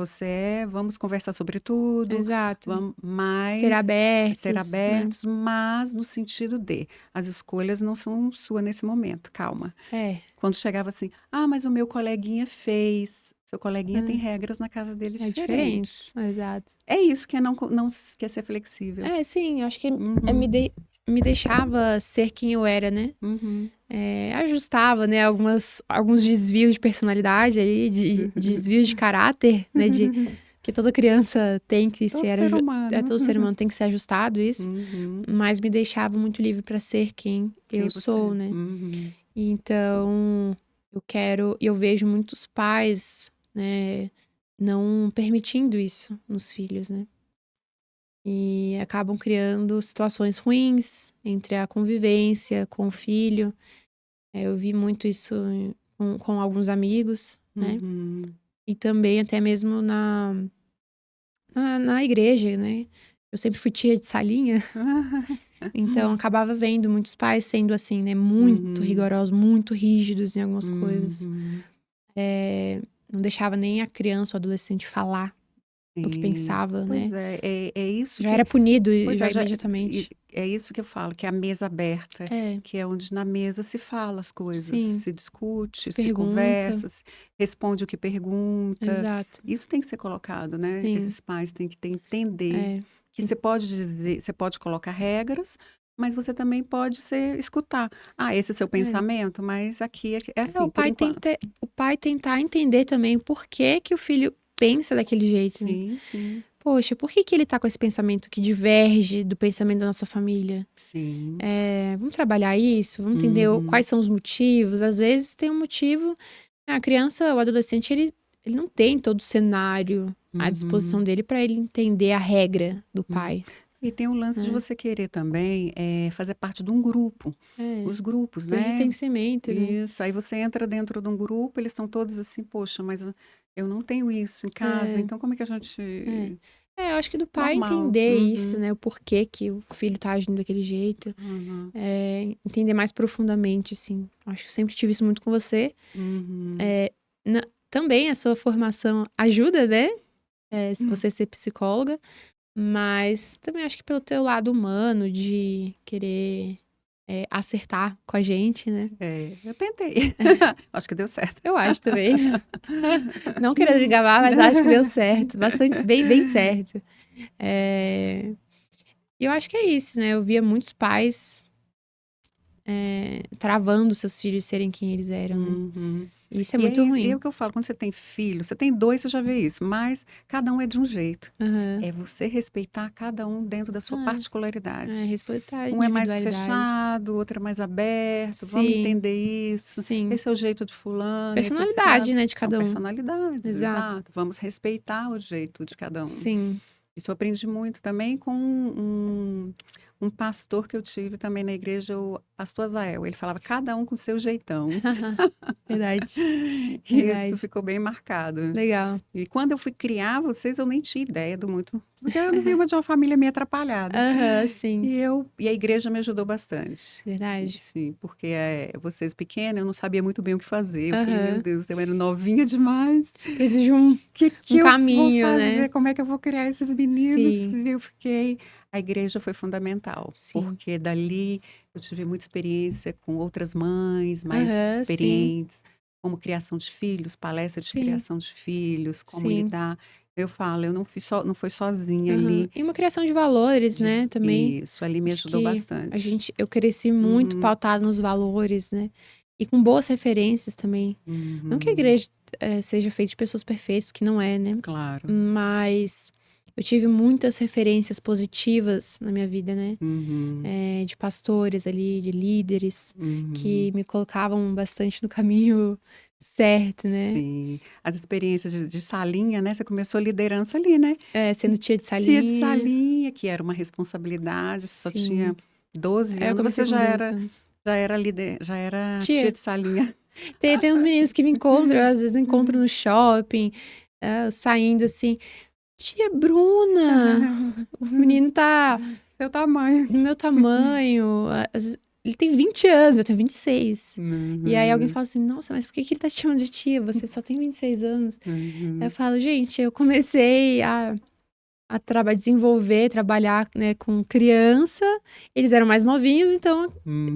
Vamos conversar sobre tudo, Exato. vamos, Ser mas ser abertos, né? abertos, mas no sentido de as escolhas não são sua nesse momento, calma. É, Quando chegava assim, mas o meu coleguinha fez. Seu coleguinha tem regras na casa dele diferentes, diferentes. exato. É isso que é não quer ser flexível. Sim, acho que Uhum, me deixava ser quem eu era, né? uhum. Ajustava, né, alguns desvios de personalidade aí, de desvios de caráter, né, que toda criança tem que Todo ser, ser humano. todo ser humano tem que ser ajustado isso, Uhum. mas me deixava muito livre para ser quem Quem eu você sou, é. né? Uhum. Então, eu vejo muitos pais, né, não permitindo isso nos filhos, né? E acabam criando situações ruins entre a convivência com o filho. Eu vi muito isso com alguns amigos, né? Uhum. E também até mesmo na igreja, né? Eu sempre fui tia de salinha, então acabava vendo muitos pais sendo assim, né? Muito Uhum. rigorosos, muito rígidos em algumas coisas. Uhum. Não deixava nem a criança ou adolescente falar o que Sim. pensava, Pois né? é isso Já que era punido pois já é, imediatamente. é isso que eu falo, que é a mesa aberta, É, que é onde na mesa se fala as coisas, sim. se Se discute, se pergunta. conversa, se responde o que pergunta. Exato. Isso tem que ser colocado, né? Sim. Esses pais têm que entender É. que você pode dizer, você pode colocar regras, mas você também pode escutar. Esse é seu É. pensamento, mas aqui é assim, O por pai enquanto. o pai tentar entender também por que que o filho pensa daquele jeito, né? Sim, sim, Poxa, por que que ele tá com esse pensamento que diverge do pensamento da nossa família? sim. Vamos trabalhar isso, vamos entender Uhum, quais são os motivos. Às vezes tem um motivo, a criança, o adolescente, ele não tem todo o cenário à uhum, disposição dele para ele entender a regra do uhum. pai, E tem o lance de né? você querer também fazer parte de um grupo. É, Os grupos, né? pertencimento, né? Isso. Aí você entra dentro de um grupo, eles estão todos assim, poxa, mas eu não tenho isso em casa, É, então como é que a é. gente. Eu acho que do pai Normal. entender isso, Uhum, né? O porquê que o filho tá agindo daquele jeito. uhum, Entender mais profundamente, assim. Acho que eu sempre tive isso muito com você. uhum. É, também a sua formação ajuda, né? Se você ser psicóloga. Mas também acho que pelo teu lado humano de querer acertar com a gente, né? Eu tentei. Acho que deu certo. Eu acho também. Não querendo me gabar, mas acho que deu certo. Bastante, bem, bem certo. É, E eu acho que é isso, né? Eu via muitos pais travando seus filhos serem quem eles eram, né? Uhum. E isso é E muito é ruim. o que eu falo, quando você tem filho, você tem dois, você já vê isso, mas cada um é de um jeito. Aham. É você respeitar cada um dentro da sua Ah, particularidade. respeitar a Um é mais individualidade. fechado, o outro é mais aberto. Vamos Sim, entender isso. sim. Esse é o jeito de fulano, esse é de Personalidade, ciclano. né, de São cada um. personalidades, Exato. exato. Vamos respeitar o jeito de cada um. Sim. Isso eu aprendi muito também com um pastor que eu tive também na igreja, o pastor Azael. Ele falava, cada um com o seu jeitão. Verdade. Isso Verdade. ficou bem marcado. Legal. E quando eu fui criar vocês, eu nem tinha ideia do muito. Porque eu não vi uma de uma família meio atrapalhada. Aham, sim. E a igreja me ajudou bastante. Verdade. Sim, porque vocês pequenas, eu não sabia muito bem o que fazer. Eu falei, meu Aham. Deus, eu era novinha demais. Preciso de um, O que um eu vou caminho, fazer? né? Como é que eu vou criar esses meninos? Sim, E eu fiquei. A igreja foi fundamental, sim. porque dali eu tive muita experiência com outras mães mais Aham, sim. experientes. como criação de filhos, palestra de Sim, criação de filhos, como sim. lidar. Eu falo, eu não fui sozinha Aham. ali. E uma criação de valores, né, também. Isso, ali me Acho ajudou que bastante. eu cresci muito Uhum, pautada nos valores, né? E com boas referências também. Não que a uhum, igreja seja feita de pessoas perfeitas, que não é, né? claro. Mas eu tive muitas referências positivas na minha vida, né? Uhum, De pastores ali, de líderes, que uhum. me colocavam bastante no caminho certo, né? Sim. As experiências de salinha, né? Você começou a liderança ali, né? Sendo tia de Tia de salinha. salinha, que era uma responsabilidade, você só tinha Sim. 12 Aí eu anos, você comecei com 12 anos. já era líder, já era tia Tia, de salinha. tem uns meninos que me encontram, às vezes eu encontro no shopping, saindo assim. Tia Bruna, o menino tá Seu tamanho. do meu tamanho. Às vezes, ele tem 20 anos, eu tenho 26. E aí alguém Uhum, fala assim, nossa, mas por que ele tá te chamando de tia? Você só tem 26 anos. Aí eu uhum, falo, gente, eu comecei a desenvolver, trabalhar, né, com criança. Eles eram mais novinhos, então uhum.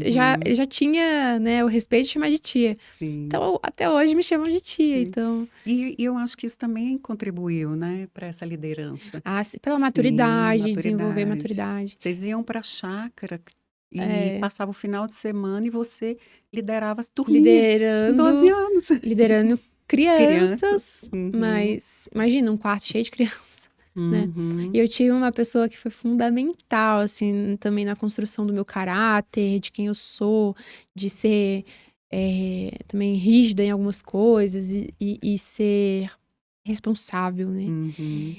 já tinha, né, o respeito de chamar de tia. Sim, Então, até hoje me chamam de tia, sim. então... E eu acho que isso também contribuiu, né, para essa liderança. Pela Sim, maturidade, desenvolver maturidade. maturidade. Vocês iam para a chácara e É, passava o final de semana e você liderava as turminhas com 12 liderando, anos. liderando Crianças. crianças, Uhum, mas imagina um quarto cheio de criança, né? E uhum, eu tive uma pessoa que foi fundamental, assim, também na construção do meu caráter, de quem eu sou, de ser também rígida em algumas coisas e ser responsável, né? uhum.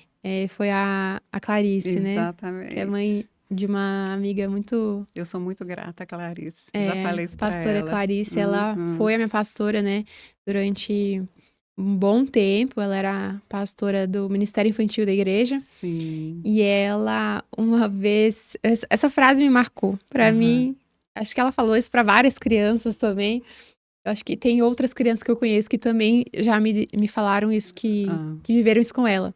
Foi a Clarice, né? Que é mãe Exatamente. de uma amiga muito Eu sou muito grata a Clarice. Eu já falei isso para pastora ela. Clarice, ela Uhum. foi a minha pastora, né, durante um bom tempo. Ela era pastora do Ministério Infantil da igreja. Sim. E ela, uma vez, essa frase me marcou. Pra Aham. mim, acho que ela falou isso pra várias crianças também. Eu acho que tem outras crianças que eu conheço que também já me falaram isso, Ah. que viveram isso com ela.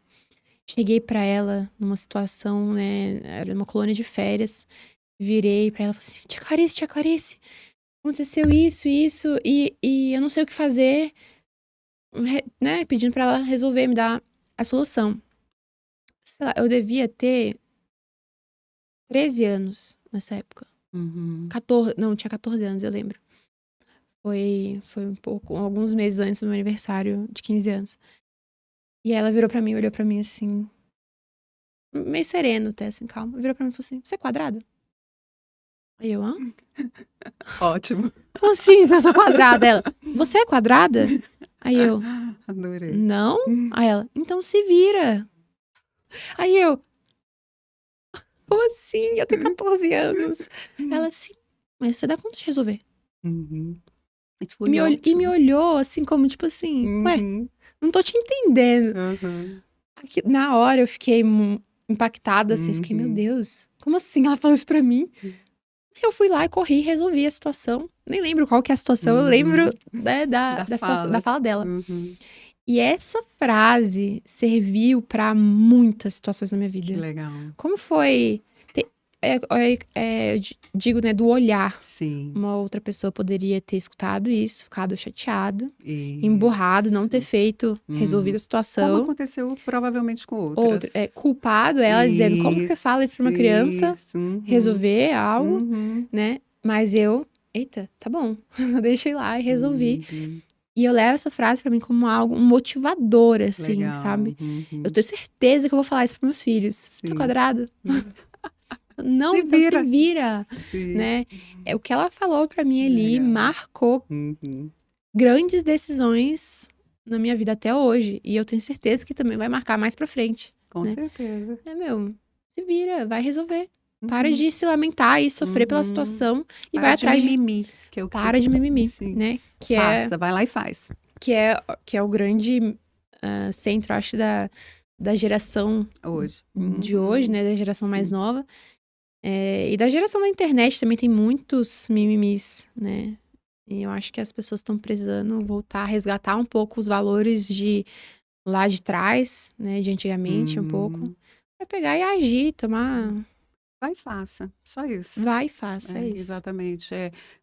Cheguei pra ela numa situação, né, era uma colônia de férias. Virei pra ela e falei assim: Tia Clarice, aconteceu isso, e eu não sei o que fazer, né? Pedindo pra ela resolver, me dar a solução. Sei lá, eu devia ter 13 anos nessa época. Uhum. 14, não, tinha 14 anos, eu lembro. Foi um pouco, alguns meses antes do meu aniversário de 15 anos. E ela virou pra mim, olhou pra mim assim, meio sereno até, assim, calma. Virou pra mim e falou assim: Você é quadrada? Aí eu, hã? Ótimo. Como assim, se eu sou quadrada? Ela, você é quadrada? Aí eu, Adorei. não? Aí ela, então se vira. Aí eu, como assim? Eu tenho 14 anos. Ela, sim, mas você dá conta de resolver. Uhum. Isso E foi me ótimo. olhou assim, como tipo assim, ué, Uhum. não tô te entendendo. Aham. Na hora eu fiquei impactada, assim, fiquei, meu Uhum. Deus, como assim ela falou isso pra mim? Eu fui lá e corri, resolvi a situação. Nem lembro qual que é a situação, eu lembro, Uhum. né, Da da fala. fala dela. Uhum. E essa frase serviu pra muitas situações na minha Que vida. legal. Como foi? Eu digo, né, do olhar. Sim. Uma outra pessoa poderia ter escutado isso, ficado chateado, emburrado, não ter Isso. feito, resolvido Uhum. a Como situação. aconteceu provavelmente com Outro, outras. culpado ela dizendo, como que você fala isso pra Isso, uma criança isso. Uhum. resolver algo, Uhum. né? Mas eita, tá bom, deixa eu ir lá e resolvi. Uhum. E eu levo essa frase pra mim como algo, um motivador, assim, Legal. sabe? Eu Uhum. tenho certeza que eu vou falar isso pros meus filhos. Tá Sim. quadrado? Não, Se então se vira. vira, Sim. né? O que ela falou pra mim ali Legal. marcou Uhum. grandes decisões na minha vida até hoje. E eu tenho certeza que também vai marcar mais pra frente, Com né? certeza. Meu, se vira, vai resolver. Para Uhum. de se lamentar e sofrer pela Uhum. situação e vai Para de atrás de. mimimi, que é o que Para você de mimimi, sim. né? Faça, vai lá e faz. Que é o grande centro, acho, da geração Hoje. de hoje, né? Da geração mais Sim. nova. E da geração da internet também tem muitos mimimis, né? E eu acho que as pessoas estão precisando voltar a resgatar um pouco os valores de lá de trás, né? De antigamente, um pouco. Uhum. Pra pegar e agir, tomar. Vai e faça. Só isso. Vai e faça, é isso. Exatamente.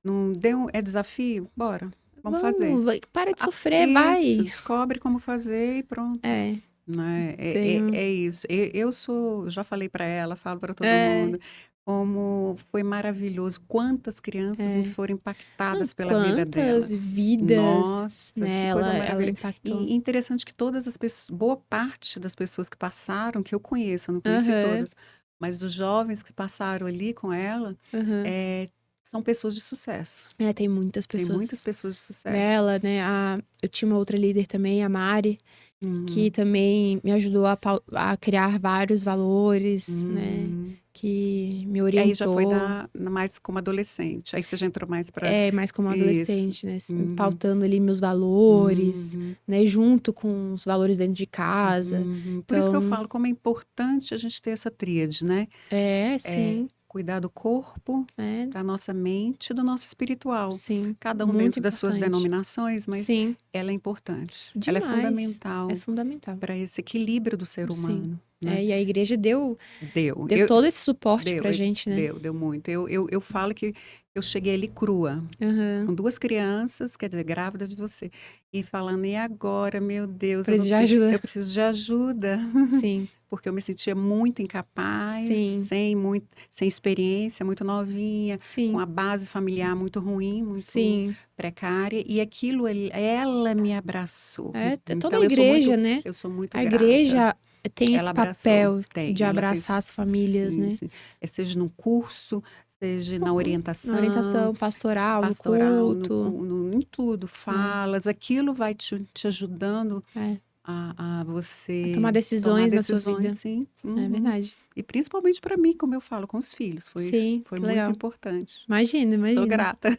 Não deu, é desafio? Bora. Vamos fazer. Para de sofrer, vai. Isso, descobre como fazer e pronto. É, Né? tenho. É isso. Eu sou, já falei para ela, falo para todo É, mundo, como foi maravilhoso, quantas crianças é. foram Não, impactadas pela vida quantas dela. vidas, Nossa, né, que coisa ela maravilhosa. impactou. E interessante que todas as pessoas, boa parte das pessoas que passaram, que eu conheço, eu não conheci Aham, todas, mas dos jovens que passaram ali com ela, aham. é, são pessoas de sucesso. É, tem muitas Tem muitas pessoas pessoas de sucesso. nela, né? Eu tinha uma outra líder também, a Mari, que Uhum. também me ajudou a criar vários valores, né? Uhum. Que me E aí já foi orientou, mais como adolescente. Aí você já entrou mais para mais como isso. adolescente, né? Uhum. Pautando ali meus valores, Uhum. né? Junto com os valores dentro de casa. Uhum. Por isso que eu Então, falo como é importante a gente ter essa tríade, né? sim, Cuidar do corpo, é, da nossa mente e do nosso espiritual. sim, Cada um muito dentro das suas importante. denominações, mas Sim, ela é importante. Ela é demais. É fundamental fundamental. para esse equilíbrio do ser Sim. humano, né? E a igreja deu, Deu. deu todo esse suporte pra Deu, gente, né? deu muito. Eu falo que eu cheguei ali crua, Aham. com 2 crianças, quer dizer, grávida de você, e falando: "E agora, meu Deus, eu não Preciso de tenho, eu ajuda. preciso de ajuda", Sim, porque eu me sentia muito incapaz, sim, sem experiência, muito novinha, com sim, a base familiar muito ruim, muito sim. precária, e aquilo ela me abraçou. É toda a Então igreja, né? eu sou muito A grata. igreja tem Ela esse abraçou, papel de ela tem, abraçar as famílias, sim, né? sim. Seja no curso, seja na Na orientação, orientação pastoral, no pastoral, culto. em tudo, É, falas, aquilo vai te ajudando é. a A tomar você tomar decisões na sua decisões, vida. sim. É Uhum. verdade. E principalmente para mim, como eu falo, com os filhos, Sim, foi que muito legal. importante. Imagina, Sou imagina. grata.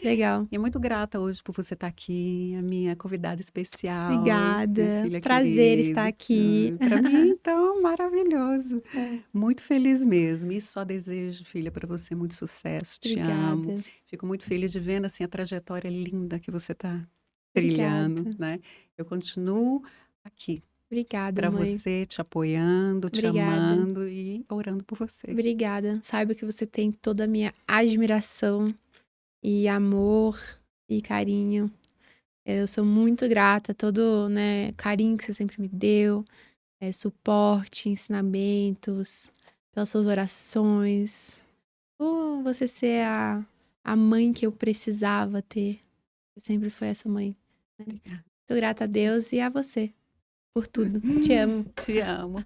Legal. E muito grata hoje por você estar aqui, a minha convidada especial, minha Obrigada. filha Prazer estar querida. aqui. Para mim, então, maravilhoso. É, Muito feliz mesmo. E só desejo, filha, para você muito sucesso. Te amo. obrigada. Fico muito feliz de vendo assim a trajetória linda que você está trilhando, Obrigada. né? Eu continuo aqui Obrigada, para mãe. você, te apoiando, te Obrigada. amando e orando por você. Obrigada. Saiba que você tem toda a minha admiração e amor e carinho. Eu sou muito grata a todo, né, carinho que você sempre me deu, suporte, ensinamentos, pelas suas orações, por você ser a mãe que eu precisava ter. Você sempre foi essa mãe, né? Obrigada. Muito grata a Deus e a você por tudo. Te amo. Te amo.